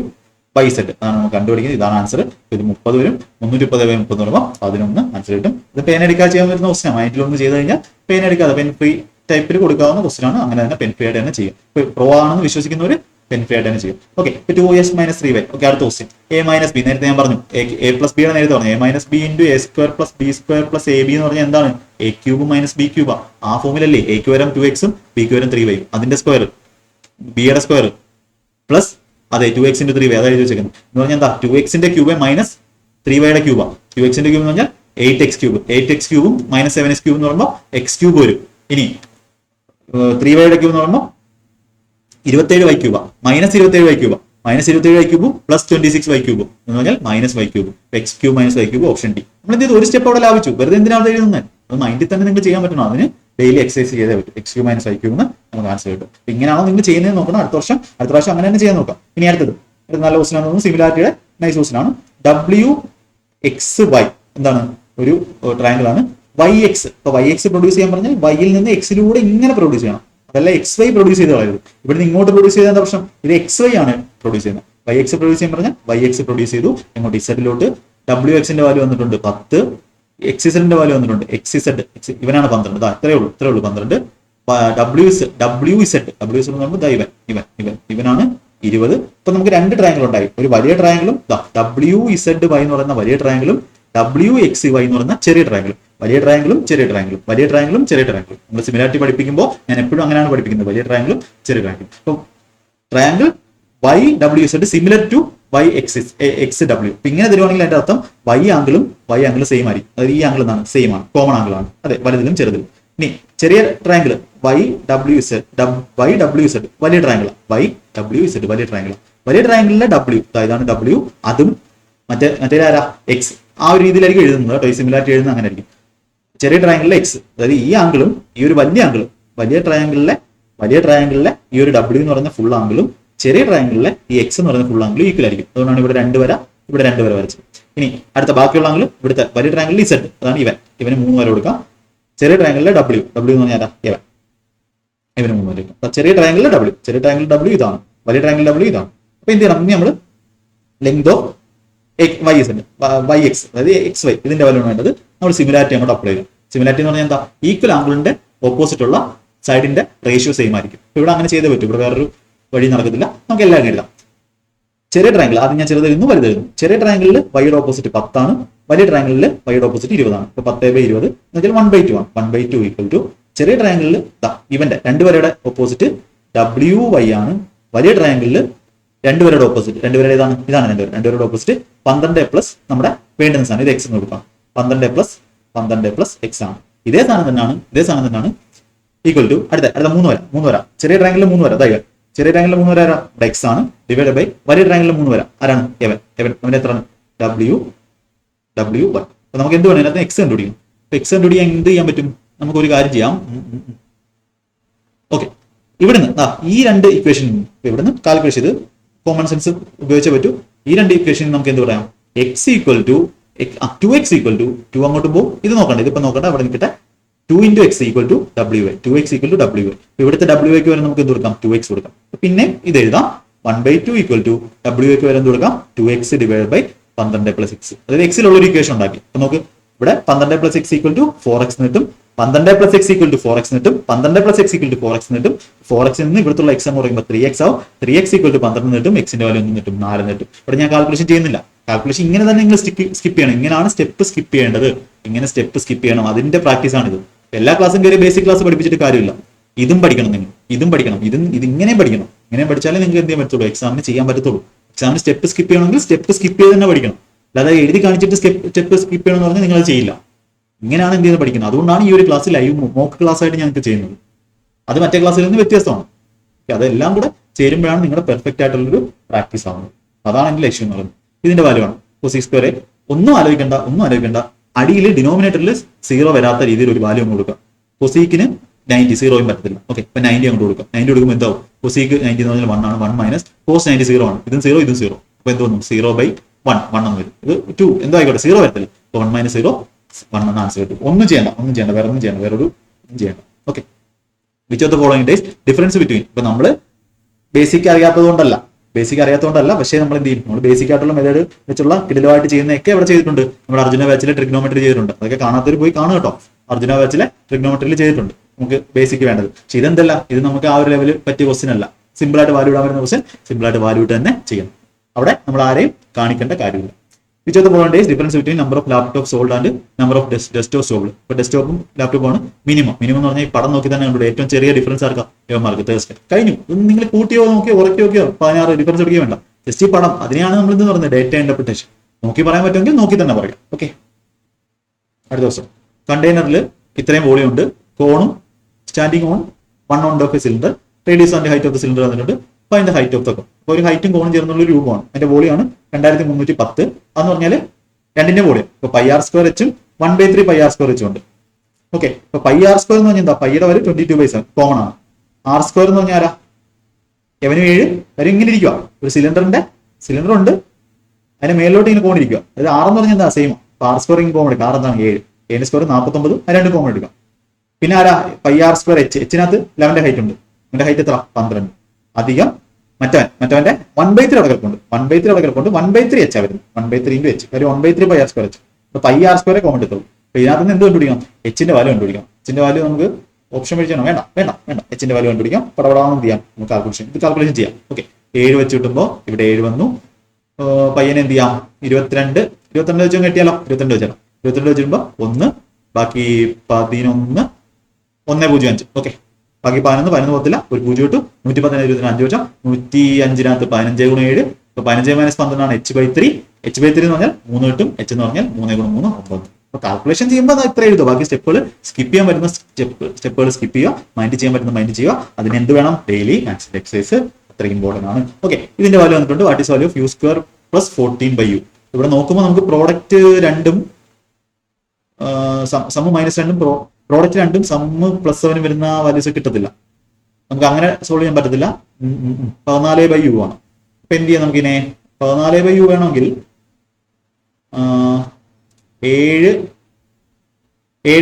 ബൈ സെറ്റ് അതാണ് നമുക്ക് കണ്ടുപിടിക്കുന്നത്. ഇതാണ് ആൻസർ. ഇത് 30 വരും. 330/30 എന്ന് പറയുമ്പോൾ 11 ആൻസർ കിട്ടും. ഇത് പേൻ എടുക്കാതെ ചെയ്യാൻ പറ്റുന്ന ക്വസ്റ്റൻ. മൈൻഡിലൊന്ന് ചെയ്ത് കഴിഞ്ഞാൽ പേൻ എടുക്കാതെ പെൻ ഫ്രീ ടൈപ്പിൽ കൊടുക്കാവുന്ന ക്വസ്റ്റൻ ആണ്. അങ്ങനെ തന്നെ പെൻ ഫ്രീ ആയിട്ട് തന്നെ ചെയ്യും. പ്രോ ആണെന്ന് വിശ്വസിക്കുന്നവർ പെൻ ഫ്രീ ആയിട്ട് തന്നെ ചെയ്യും. Okay, 2x - 3y. ഓക്കെ, അടുത്ത ക്വസ്റ്റ്യൻ a - b. നേരത്തെ ഞാൻ പറഞ്ഞു a + b ആണ് നേരത്തെ പറഞ്ഞു. a - b × a² + b² + ab എന്ന് പറഞ്ഞാൽ എന്താണ്? a³ - b³ ആ ഫോമിലല്ലേ? a ക്ക് വരും 2x ഉം b ക്ക് വരും 3y. അതിന്റെ സ്ക്വയർ b യുടെ സ്ക്വയർ പ്ലസ് അതെ 2x × 3y അതായത് ചോദിച്ചേക്കുന്നത് എന്ന് പറഞ്ഞാൽ എന്താ? 2x ന്റെ ക്യൂബ് മൈനസ് 3y യുടെ ക്യൂബാ. 2x ന്റെ ക്യൂബ് എന്ന് പറഞ്ഞാൽ 8x³ 8x³ - 7x³ എന്ന് പറയുമ്പോൾ x³ വരും. ഇനി 3y യുടെ ക്യൂബ് എന്ന് പറയുമ്പോൾ 27y³ minus 27y³ minus 27y³ plus 26y³ എന്ന് പറഞ്ഞാൽ -y³ x³ - y³ option D. നമ്മൾ എന്ത് ചെയ്തു? ഒരു സ്റ്റെപ്പ് അവിടെ ലാഭിച്ചു. വെറുതെ എന്തിനാണ് എഴുതുന്നത്? അത് മൈൻഡിൽ തന്നെ നിങ്ങൾക്ക് ചെയ്യാൻ പറ്റണം. അതിന് ഡെയിലി എക്സസൈസ് ചെയ്തേ പറ്റും. x³ - y³ എന്ന് നമുക്ക് ആൻസർ കിട്ടും. ഇങ്ങനെയാണോ നിങ്ങൾ ചെയ്യുന്നത് നോക്കണം. അടുത്ത പ്രാവശ്യം അങ്ങനെ തന്നെ ചെയ്യാൻ നോക്കാം. ഇനി അടുത്തത് നല്ല ക്വസ്റ്റൻ ആണ് തോന്നുന്നു. സിമിലാരിറ്റിയുടെ നൈസ് ക്വസ്റ്റൻ ആണ്. WXY എന്താണ്? ഒരു ട്രയാങ്കിൾ ആണ്. YX ഇപ്പൊ YX പ്രൊഡ്യൂസ് ചെയ്യാൻ പറഞ്ഞാൽ വൈയിൽ നിന്ന് എക്സിലൂടെ ഇങ്ങനെ പ്രൊഡ്യൂസ് ചെയ്യണം. അതല്ല XY പ്രൊഡ്യൂസ് ചെയ്ത് കളയരുത്. ഇവിടുന്ന് ഇങ്ങോട്ട് പ്രൊഡ്യൂസ് ചെയ്ത എന്താ പ്രശ്നം? ഇത് XY ആണ് പ്രൊഡ്യൂസ് ചെയ്യുന്നത്. YX പ്രൊഡ്യൂസ് ചെയ്യാൻ പറഞ്ഞാൽ YX പ്രൊഡ്യൂസ് ചെയ്തു. എങ്ങോട്ട് ഇസഡിലോട്ട് WX ന്റെ വാല്യൂ വന്നിട്ടുണ്ട് 10. XZ ന്റെ വാല്യൂ വന്നിട്ടുണ്ട് XZ ഇവനാണ് 12. ഇത്രയേ ഉള്ളൂ 12. WZ എന്ന് പറയുമ്പോൾ ഇവനാണ് 20. ഇപ്പൊ നമുക്ക് രണ്ട് ട്രയാങ്കിൾ ഉണ്ടായി. ഒരു വലിയ ട്രയാങ്കിളും WZY എന്ന് പറയുന്ന വലിയ ട്രയാങ്കിളും WXY എന്ന് പറയുന്ന ചെറിയ ട്രയാങ്കിളും. വലിയ ട്രയാങ്കിളും ചെറിയ ട്രയാങ്കിളും നമ്മൾ സിമിലാരിറ്റി പഠിപ്പിക്കുമ്പോൾ ഞാൻ എപ്പോഴും അങ്ങനെയാണ് പഠിപ്പിക്കുന്നത്. വലിയ ട്രയാങ്കിളും ചെറിയ ട്രയാങ്കിളും. അപ്പോൾ triangle YWZ similar to YXW. ഇപ്പൊ ഇങ്ങനെ തരുവാണെങ്കിൽ അതിന്റെ അർത്ഥം y ആംഗിളും സെയിം ആയിരിക്കും. അതായത് ഈ ആംഗിൾ എന്താണ്? സെയിം ആണ്, കോമൺ ആംഗിൾ ആണ്. അതെ, വലുതിലും ചെറുതിലും. ഇനി ചെറിയ ട്രയാങ്കിൾ YWZ വലിയ ട്രയാങ്കിൾ വലിയ ട്രയാങ്കിളിലെ W ഇതാണ് W. അതും മറ്റേ ആരാ? X. ആ ഒരു രീതിയിലായിരിക്കും എഴുതുന്നത് കേട്ടോ. ഈ സിമിലാരിറ്റി എഴുതുന്നത് അങ്ങനെ ആയിരിക്കും. ചെറിയ ട്രയാങ്കിളിലെ X, അതായത് ഈ ആംഗിളും ഈ ഒരു വലിയ ട്രയാങ്കിളിലെ ഈ ഒരു W എന്ന് പറയുന്ന ഫുൾ ആംഗിളും ചെറിയ ട്രയാങ്കിളിലെ ഈ X എന്ന് പറയുന്ന ഫുൾ ആംഗിളും ഈക്വൽ ആയിരിക്കും. അതുകൊണ്ടാണ് ഇവിടെ 2 വര വരച്ചത്. ഇനി അടുത്ത ബാക്കിയുള്ള ആംഗിൾ ഇവിടുത്തെ വലിയ ട്രയാങ്കിളിൽ Z അതാണ് ഇവന് 3 വര കൊടുക്കാം. ചെറിയ ട്രയാങ്കിളിലെ W എന്ന് പറഞ്ഞാൽ ഇവന് 3 വര കൊടുക്കാം. ചെറിയ ട്രയാങ്കിളിലെ W ഇതാണ്, വലിയ ട്രയാങ്കിളിലെ W ഇതാണ്. അപ്പൊ എന്ത് ചെയ്യണം? ഇനി നമ്മൾ ലെങ്ത് ഓഫ് YX അതായത് XY ഇതിന്റെ വാല്യൂ വേണ്ടത് നമ്മൾ സിമിലാരിറ്റി അങ്ങോട്ട് അപ്ലൈ ചെയ്യും. സിമിലാരിറ്റി എന്ന് പറഞ്ഞാൽ എന്താ? ഈക്വൽ ആംഗിളിന്റെ ഓപ്പോസിറ്റ് ഉള്ള സൈഡിന്റെ റേഷ്യോ സെയിം ആയിരിക്കും. ഇവിടെ അങ്ങനെ ചെയ്തേ പറ്റും. ഇവിടെ വേറൊരു വഴി നടക്കത്തില്ല. നമുക്ക് എല്ലാം എഴുതാം. ചെറിയ ട്രയാങ്കിൾ ആദ്യം ഞാൻ ചെറുതെഴുതുന്നു, വലുതെഴുതുന്നു. ചെറിയ ട്രയാങ്കിളിൽ വൈയുടെ ഓപ്പോസിറ്റ് 10 ആണ്. വലിയ ട്രയാങ്കിളിൽ വൈയുടെ ഓപ്പോസിറ്റ് 20 ആണ്. ഇപ്പൊ 10/20 എന്ന് വെച്ചാൽ 1/2 ആണ്. 1/2 ഈക്വൽ ടു ചെറിയ ട്രയാങ്കിളിൽ ഇവന്റെ 2 വരയുടെ ഓപ്പോസിറ്റ് WY ആണ്. വലിയ ട്രയാങ്കിളിൽ 2 വരയുടെ ഓപ്പോസിറ്റ് 2 വരയുടെ ഇതാണ് 2 വരയുടെ ഓപ്പോസിറ്റ് 12 പ്ലസ് നമ്മുടെ വേണ്ടുന്ന ആണ്. ഇത് X എന്ന് കൊടുക്കാം. 12 പ്ലസ് X ആണ്. ഇതേ സാധനം തന്നെയാണ് ഈക്വൽ ടു അടുത്ത 3 വര. ചെറിയ ട്രയാങ്കിളിൽ 3 വര അതായത് ചെറിയ ട്രയാങ്കിളിൽ 3 വര X ആണ്. ഡിവൈഡ് ബൈ വലിയ ട്രയാങ്കിളിൽ 3 വര ആരാണ്? അവന്റെ എത്രയാണ്? WY. അപ്പൊ നമുക്ക് എന്ത് വേണം? അതിനകത്ത് X കണ്ടുപിടിക്കണം. X കണ്ടുപിടിക്കാൻ എന്ത് ചെയ്യാൻ പറ്റും? നമുക്ക് ഒരു കാര്യം ചെയ്യാം. ഓക്കെ, ഇവിടുന്ന് ഈ 2 ഇക്വേഷൻ ഇവിടുന്ന് കാൽക്കുലേറ്റ് ചെയ്ത് കോമൺ സെൻസ് ഉപയോഗിച്ചേ പറ്റൂ. ഈ 2 ഇക്വേഷൻ നമുക്ക് എന്ത് പറയാം? X equal to 2x equal to 2 അങ്ങോട്ട് പോകും. ഇത് നോക്കണ്ട, ഇതിപ്പോ നോക്കണ്ട, അവിടെ നിൽക്കട്ടെ. 2 × X equal to WY. 2x equal to WY. ഇവിടുത്തെ WYക്ക് വരെ നമുക്ക് എന്ത് കൊടുക്കാം? 2x കൊടുക്കാം. പിന്നെ ഇത് എഴുതാം. 1/2 ഈക്വൽ ടു WYക്ക് വരെ എന്ത് കൊടുക്കാം? 2x divide by 12 plus X. അതായത് Xലുള്ള ഒരു ഇക്വേഷൻ ഉണ്ടാക്കി. അപ്പൊ നമുക്ക് ഇവിടെ 12 plus X equal to 4x കിട്ടും. 12 plus X equal to 4x കിട്ടും. 12 plus X equal to 4x കിട്ടും. 4x നിന്ന് ഇവിടുത്തെ X എന്ന് പറയുമ്പോൾ 3x ആവും. 3x ഈക്വൽ ടു 12 കിട്ടും. Xന്റെ വാല്യൂ 1 കിട്ടും. 4 കിട്ടും. ഇവിടെ ഞാൻ കാൽക്കുലേഷൻ ചെയ്യുന്നില്ല. കാൽക്കുലേഷൻ ഇങ്ങനെ തന്നെ നിങ്ങൾ സ്കിപ്പ് ചെയ്യണം. ഇങ്ങനെയാണ് സ്റ്റെപ്പ് സ്കിപ്പ് ചെയ്യേണ്ടത്. ഇങ്ങനെ സ്റ്റെപ്പ് സ്കിപ്പ് ചെയ്യണം. അതിന്റെ പ്രാക്ടീസ് ആണിത്. എല്ലാ ക്ലാസ്സും കയറി ബേസിക് ക്ലാസ് പഠിപ്പിച്ചിട്ട് കാര്യമില്ല. ഇതും പഠിക്കണം നിങ്ങൾ. ഇതിങ്ങനെ പഠിക്കണം. ഇങ്ങനെ പഠിച്ചാലേ നിങ്ങൾക്ക് എന്ത് ചെയ്യാൻ പറ്റുള്ളൂ? എക്സാമിന് ചെയ്യാൻ പറ്റത്തുള്ളൂ. എക്സാമിന് സ്റ്റെപ്പ് സ്കിപ്പ് ചെയ്യണമെങ്കിൽ സ്റ്റെപ്പ് സ്കിപ്പ് ചെയ്ത് തന്നെ പഠിക്കണം. അല്ലാതെ എഴുതി കാണിച്ചിട്ട് സ്റ്റെപ്പ് സ്കിപ്പ് ചെയ്യണമെന്ന് പറഞ്ഞാൽ നിങ്ങൾ ചെയ്യില്ല. ഇങ്ങനെയാണ് എന്ത് ചെയ്ത് പഠിക്കുന്നത്. അതുകൊണ്ടാണ് ഈ ഒരു ക്ലാസ് ലൈവ് മോക്ക് ക്ലാസ് ആയിട്ട് ഞങ്ങൾക്ക് ചെയ്യുന്നത്. അത് മറ്റേ ക്ലാസ്സിൽ നിന്ന് വ്യത്യസ്തമാണ്. അതെല്ലാം കൂടെ ചേരുമ്പോഴാണ് നിങ്ങളുടെ പെർഫെക്റ്റ് ആയിട്ടുള്ളൊരു പ്രാക്ടീസ് ആവുന്നത്. അതാണ് എന്റെ ലക്ഷ്യം എന്ന് പറയുന്നത്. ഇതിന്റെ വാല്യൂ ആണ് cos സ്ക്വയർ. ഒന്നും ആലോചിക്കേണ്ട. അടിയിൽ ഡിനോമിനേറ്ററിൽ 0 വരാത്ത രീതിയിൽ ഒരു വാല്യൂ അങ്ങ് കൊടുക്കുക. കൊസീക്കിന് 90 0 പറ്റത്തില്ല. ഓക്കെ, ഇപ്പൊ 90 അങ്ങോട്ട് കൊടുക്കുക. 90 കൊടുക്കുമ്പോൾ എന്താവും? കൊസീക്ക് 90 എന്ന് പറഞ്ഞാൽ 1 ആണ്. 1 മൈനസ് cos 90 0 ആണ്. ഇതും 0 ഇതും 0. അപ്പൊ എന്ത് വന്നു? 0/90 1 എന്ന് വരും. ഇത് 2 എന്തോ ആയിക്കോട്ടെ, 0 വരത്തില്ല. 1 - 0 1 എന്ന ആൻസർ കിട്ടും. ഒന്നും ചെയ്യണ്ട, വേറെ ഒന്നും ചെയ്യണ്ട, വേറൊരു ഒന്നും ചെയ്യണ്ട. Okay, which of the following days difference between. ഇപ്പൊ നമ്മള് ബേസിക് അറിയാത്തതുകൊണ്ടല്ല, പക്ഷേ നമ്മൾ എന്ത് ചെയ്യും, നമ്മൾ ബേസിക് ആയിട്ടുള്ള മെത്തേഡ് വെച്ചുള്ള കിടിലമായിട്ട് ചെയ്യുന്നതൊക്കെ ഇവിടെ ചെയ്തിട്ടുണ്ട്. നമ്മുടെ അർജുന ബാച്ചിലെ ട്രിഗ്നോമെട്രി ചെയ്തിട്ടുണ്ട്. അതൊക്കെ കാണാത്തവർ പോയി കാണുക കേട്ടോ. അർജുന ബാച്ചിലെ ട്രിഗ്നോമെട്രിയിൽ ചെയ്തിട്ടുണ്ട്. നമുക്ക് ബേസിക് വേണ്ടത്. പക്ഷെ ഇതെന്തല്ല, ഇത് നമുക്ക് ആ ഒരു ലെവലിൽ പറ്റിയ ക്വസ്റ്റ്യൻ അല്ല. സിമ്പിൾ ആയിട്ട് വാല്യൂ ഇടാൻ വരുന്ന ക്വസ്റ്റ്യൻ സിമ്പിൾ ആയിട്ട് വാല്യൂ ഇട്ട് തന്നെ ചെയ്യണം. അവിടെ നമ്മൾ ആരെയും കാണിക്കേണ്ട കാര്യമില്ല. Which of the following days difference between number of laptop sold and number of desktop sold. ഇപ്പോൾ ഡെസ്ക്ടോപ്പും ലാപ്ടോപ്പാണ് മിനിമം എന്ന് പറഞ്ഞാൽ ഈ പടം നോക്കി തന്നെ കണ്ടു ഏറ്റവും ചെറിയ ഡിഫറൻസ് ആർക്കാം, യവന്മാർക്ക് തേഴ്സ്ഡേ. കഴിഞ്ഞു. നിങ്ങൾ കൂട്ടിയോ നോക്കിയോ ഉറക്കി നോക്കിയോ 16 ഡിഫറൻസ് എടുക്കുക വേണ്ട. ജസ്റ്റ് ഈ പടം, അതിനെയാണ് നമ്മൾ ഇന്ന് പറയുന്നത് ഡേറ്റ ഇന്റർപ്രിട്ടേഷൻ. നോക്കി പറയാൻ പറ്റുമെങ്കിൽ നോക്കി തന്നെ പറയാം. ഓക്കെ, അടുത്ത ദിവസം കണ്ടെയ്നറിൽ ഇത്രയും വോളിയം ഉണ്ട്. കോണും standing on 1 end of a cylinder, radius and height of the cylinder തന്നിട്ടുണ്ട്. അപ്പോൾ അതിന്റെ ഹൈറ്റ് ഓഫ് ദ കോൺ, അപ്പോൾ ഒരു ഹൈറ്റും കോണും ചേർന്നുള്ള ഒരു രൂപമാണ്. അതിന്റെ വോളിയാണ് 2310 എന്ന് പറഞ്ഞാൽ രണ്ടിന്റെ വോളിയം. ഇപ്പൊ πr² h 1/3 πr² h ഉണ്ട്. ഓക്കെ, ഇപ്പൊ πr² എന്ന് പറഞ്ഞാൽ എന്താ, പൈയുടെ വരെ 22/7 കോമൺ ആണ്. r² എന്ന് പറഞ്ഞാൽ ആരാ, എവനും 7 വരെ ഇങ്ങനെ ഇരിക്കുക. ഒരു സിലിണ്ടർ ഉണ്ട്, അതിന്റെ മേലോട്ട് ഇങ്ങനെ കോൺ ഇരിക്കുക. അതായത് 6 എന്ന് പറഞ്ഞാൽ എന്താ, സെയിം. r² ഇങ്ങനെ കോമൺ എടുക്കുക. 6 എന്താണ് 7, 7² 49, അത് 2 കോമൺ എടുക്കാം. പിന്നെ ആരാ, πr² h, h-നകത്ത് 11 ഹൈറ്റ് ഉണ്ട്. അവന്റെ ഹൈറ്റ് എത്ര, 12 അധികം മറ്റവന്റെ 1/3 അവിടെ കിടപ്പുണ്ട്. 1/3 h വരുന്നത്. 1/3 × h ഒരു 1/3 πr² h. അപ്പൊ πr² കോമൺ എടുത്തുള്ളൂ. അപ്പൊ ഇതിനകത്ത് നിന്ന് എന്ത് കണ്ടുപിടിക്കണം, എച്ചിന്റെ വാല്യൂ കണ്ടുപിടിക്കണം. എച്ചിന്റെ വാല്യൂ നമുക്ക് ഓപ്ഷൻ മേടിച്ചാണോ, വേണ്ട എച്ചിന്റെ വാല്യൂ കണ്ടുപിടിക്കാം. പടപടാണെന്ന് ചെയ്യാം, നമുക്ക് കാൽക്കുലേഷൻ ചെയ്യാം. ഓക്കെ, 7 വെച്ച് കിട്ടുമ്പോൾ ഇവിടെ 7 വന്നു. പയ്യനെ എന്ത് ചെയ്യാം, 22 വെച്ച് കെട്ടിയാലോ, 22 വെച്ചാലോ. 22 വെച്ചിടുമ്പോ 1, ബാക്കി 11, 105. ഓക്കെ, ബാക്കി 11 പോകത്തില്ല, ഒരു 0 ഇട്ടു. 115 25 വെച്ചാൽ 105-നകത്ത് 15 × 7. ഇപ്പൊ 15 - 12 ആണ് h/3. h/3 എന്ന് പറഞ്ഞാൽ 3 കിട്ടും. h എന്ന് പറഞ്ഞാൽ 3 × 3 9. അപ്പൊ കാൽക്കുലേഷൻ ചെയ്യുമ്പോൾ അത് ഇത്ര എഴുതുക. ബാക്കി സ്റ്റെപ്പുകൾ സ്കിപ്പ് ചെയ്യാൻ പറ്റുന്ന സ്റ്റെപ്പുകൾ സ്കിപ്പ് ചെയ്യുക, മൈൻഡ് ചെയ്യാൻ പറ്റുന്ന മൈൻഡ് ചെയ്യുക. അതിന് എന്ത് വേണം, ഡെയിലി മാത്സ് എക്സസൈസ് അത്ര ഇമ്പോർട്ടന്റ് ആണ്. ഓക്കെ, ഇതിന്റെ വാല്യൂ വന്നിട്ടുണ്ട്. What is value of u² + 14/u. ഇവിടെ നോക്കുമ്പോൾ നമുക്ക് പ്രോഡക്റ്റ് രണ്ടും സമ്മ് -2 പ്രോഡക്റ്റ് രണ്ടും സമ്മ് +7 വരുന്ന വാല്യൂസ് കിട്ടത്തില്ല. നമുക്ക് അങ്ങനെ സോൾവ് ചെയ്യാൻ പറ്റത്തില്ല. 14/u ആണ്. അപ്പൊ എന്ത് ചെയ്യാം, നമുക്കിനെ 14/u വേണമെങ്കിൽ 7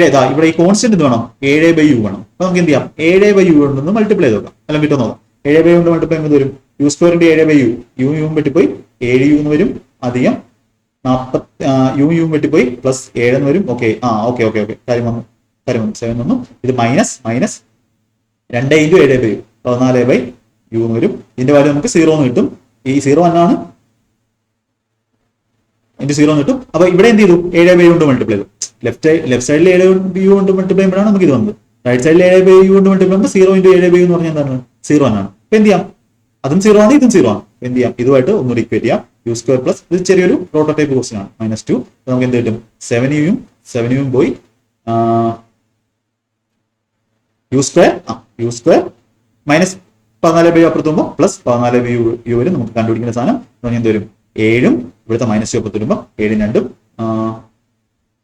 ഇതാ ഇവിടെ ഈ കോൺസ്റ്റന്റ് എന്ത് വേണം, 7/u വേണം. അപ്പൊ നമുക്ക് എന്ത് ചെയ്യാം, 7/u കൊണ്ടൊന്ന് മൾട്ടിപ്ലൈ ചെയ്ത് നോക്കാം. എല്ലാം കിട്ടും നോക്കാം. 7/u കൊണ്ട് മൾട്ടിപ്ലൈ എന്ത് വരും, u² × 7/u. യും വെട്ടിപ്പോയി 7u എന്ന് വരും. അധികം 40 വെട്ടിപ്പോയി +7 എന്ന് വരും. ഓക്കെ, ഓക്കെ കാര്യം വന്നു 7 വന്നു. ഇത് മൈനസ് 2 × 7/u 14/u എന്ന് വരും. ഇതിന്റെ വാല്യൂ നമുക്ക് 0 എന്ന് കിട്ടും. ഈ 0 എന്നാണ് ഇതിന്റെ 0 എന്ന് കിട്ടും. അപ്പൊ ഇവിടെ എന്ത് ചെയ്തു, 7/u കൊണ്ട് മൾട്ടിപ്ലൈ ചെയ്തു. ലെഫ്റ്റ് സൈഡിൽ 7/u കൊണ്ട് മൾട്ടിപ്ലൈ ചെയ്യുമ്പോഴാണ് നമുക്ക് ഇത് വന്നത്. റൈറ്റ് സൈഡിൽ 7/u കൊണ്ട് മൾട്ടിപ്ലൈ ചെയ്യുമ്പോൾ 0 × 7/u എന്ന് പറഞ്ഞാൽ എന്താണ്, 0 എന്നാണ്. അപ്പൊ എന്ത് ചെയ്യാം, അതും 0 ആണ്, ഇതും 0 ആണ്. എന്ത് ചെയ്യാം, ഇതുമായിട്ട് ഒന്നുകൂടി ഇക്വേറ്റ് ചെയ്യാം. u² ഇത് ചെറിയൊരു പ്രോട്ടോടൈപ്പ് ക്വസ്റ്റ്യൻ ആണ്. -2. നമുക്ക് എന്ത് കിട്ടും, 7u പോയി u² -14/u അപ്പുറത്തുമ്പോൾ +14/u വരും. നമുക്ക് കണ്ടുപിടിക്കുന്ന സാധനം എന്ത് വരും, 7ഉം ഇവിടുത്തെ -2 അപ്പുറത്തുമ്പോൾ 7ഉം 2ഉം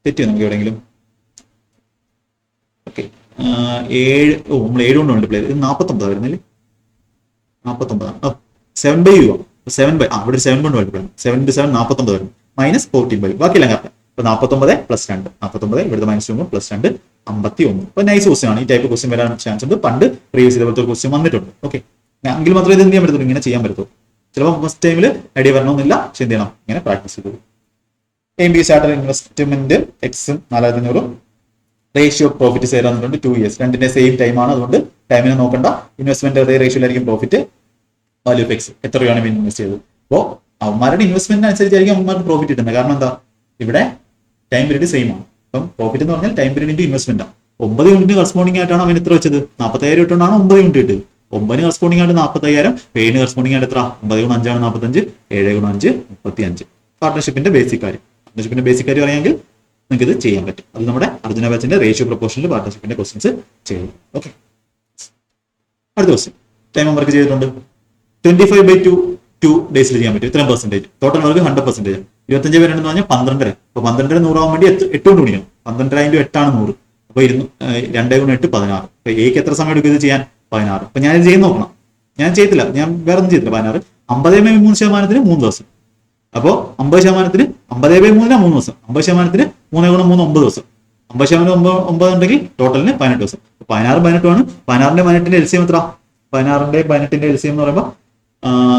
തെറ്റിയോ നമുക്ക് എവിടെയെങ്കിലും. ഓക്കെ, 7 നമ്മൾ 7 കൊണ്ട് മൾട്ടിപ്ലൈ ചെയ്ത് 49 വരുന്നില്ലേ, 49 7/u ആണ്. 7 ഇവിടെ 7 കൊണ്ട് മൾട്ടിപ്ലൈ 7 × 7 49 വരും. -14/u ബാക്കിയെല്ലാം കറക്റ്റ്. അപ്പൊ 49 + 2 49 ഇവിടുത്തെ -2 +2 51. അപ്പൊ നൈസ് ക്വസ്റ്റ്യൻ ആണ്. ഈ ടൈപ്പ് ക്വസ്റ്റ്യൻ വരാൻ ചാൻസ് ഉണ്ട്. പണ്ട് പ്രീവിയസ് ഇതേപോലത്തെ ക്വസ്റ്റ്യൻ വന്നിട്ടുണ്ട്. ഓക്കെ, എങ്കിൽ മാത്രമേ ഇത് എന്ത് ചെയ്യാൻ പറ്റത്തുള്ളൂ, ഇങ്ങനെ ചെയ്യാൻ പറ്റത്തുള്ളൂ. ചിലപ്പോൾ ഫസ്റ്റ് ടൈമിൽ ഐഡിയ വരണമെന്നില്ല, പക്ഷെ എന്ത് ചെയ്യണം, ഇങ്ങനെ പ്രാക്ടീസ് ചെയ്തു. AMB സ്റ്റാർട്ടർ ഇൻവെസ്റ്റ്മെന്റ് എക്സും 4500. റേഷ്യോ ഓഫ് പ്രോഫിറ്റ് സേർ തന്നിട്ടുണ്ട് 2 years. രണ്ടിന്റെ സെയിം ടൈം ആണ്, അതുകൊണ്ട് ടൈമിനെ നോക്കണ്ട. ഇൻവെസ്റ്റ്മെന്റ് അതേ റേഷ്യോയിലായിരിക്കും പ്രോഫിറ്റ്. വാല്യൂ ഓഫ് എക്സ് എത്ര രൂപയാണ് ഇൻവെസ്റ്റ് ചെയ്തത്. അപ്പോൾ അവന്മാരുടെ ഇൻവെസ്റ്റ്മെന്റിന് അനുസരിച്ചായിരിക്കും അവന്മാർക്ക് പ്രോഫിറ്റ് കിട്ടുന്നത്. കാരണം എന്താ, ഇവിടെ ടൈം പീരീഡ് സെയിം ആണ്. അപ്പം പ്രോഫിറ്റ് എന്ന് പറഞ്ഞാൽ ടൈം പീരീഡ് ഇൻറ്റു ഇൻവെസ്റ്റ്മെന്റ് ആണ്. 9 യൂണിറ്റ് കറസ്പോണ്ടിങ് ആയിട്ടാണ് അവൻ എത്ര വെച്ചത്, 40,000 ഇട്ടുകൊണ്ടാണ് 9 യൂണിറ്റ് കിട്ടുന്നത്. 9 കറസ്പോണ്ടിങ് ആയിട്ട് 40,000, 7 കറസ്പോണ്ടിങ് ആയിട്ട് എത്ര, 9 × 5 ആണ് 45, 7 × 5 35. പാർട്ണർഷിപ്പിന്റെ ബേസിക് കാര്യം അറിയാമെങ്കിൽ നിങ്ങൾക്ക് ഇത് ചെയ്യാൻ പറ്റും. അത് നമ്മുടെ അർജുന ബാച്ചിന്റെ റേഷ്യോ പ്രൊപ്പോർഷനിൽ പാർട്ണർഷിപ്പിന്റെ ക്വസ്റ്റ്യൻസ് ചെയ്യും. ഓക്കെ, അടുത്ത ക്വസ്റ്റ്യൻ ടൈം വർക്ക് ചെയ്തിട്ടുണ്ട്. 25/2 2 ഡേയ്സിൽ ചെയ്യാൻ പറ്റും. ഇത്രയും പെർസെന്റേജ്. Total work 100%. 25 പേരുണ്ടെന്ന് പറഞ്ഞാൽ 12.5. അപ്പൊ 12 100 ആവാൻ വേണ്ടി 8 കൊണ്ട് പിടിക്കണം. 12 × 8 ആണ് 100. അപ്പൊ 2 × 8 16. അപ്പൊ എക്ക് എത്ര സമയം എടുക്കും ഇത് ചെയ്യാൻ, 16. അപ്പൊ ഞാൻ ഇത് ചെയ്ത് നോക്കണം. ഞാൻ ചെയ്തില്ല, ഞാൻ വേറെ ഒന്നും ചെയ്തില്ല. 16 50.3% 3 ദിവസം. അപ്പോൾ 50% 50/3 3 ദിവസം, 50% 3 × 3 9 ദിവസം, 50% 9 ഉണ്ടെങ്കിൽ ടോട്ടലിന് 18 ദിവസം. 16 18 ആണ്. 16ന്റെ 18ന്റെ LCM എത്ര? 16ന്റെ 18ന്റെ LCM എന്ന് പറയുമ്പോൾ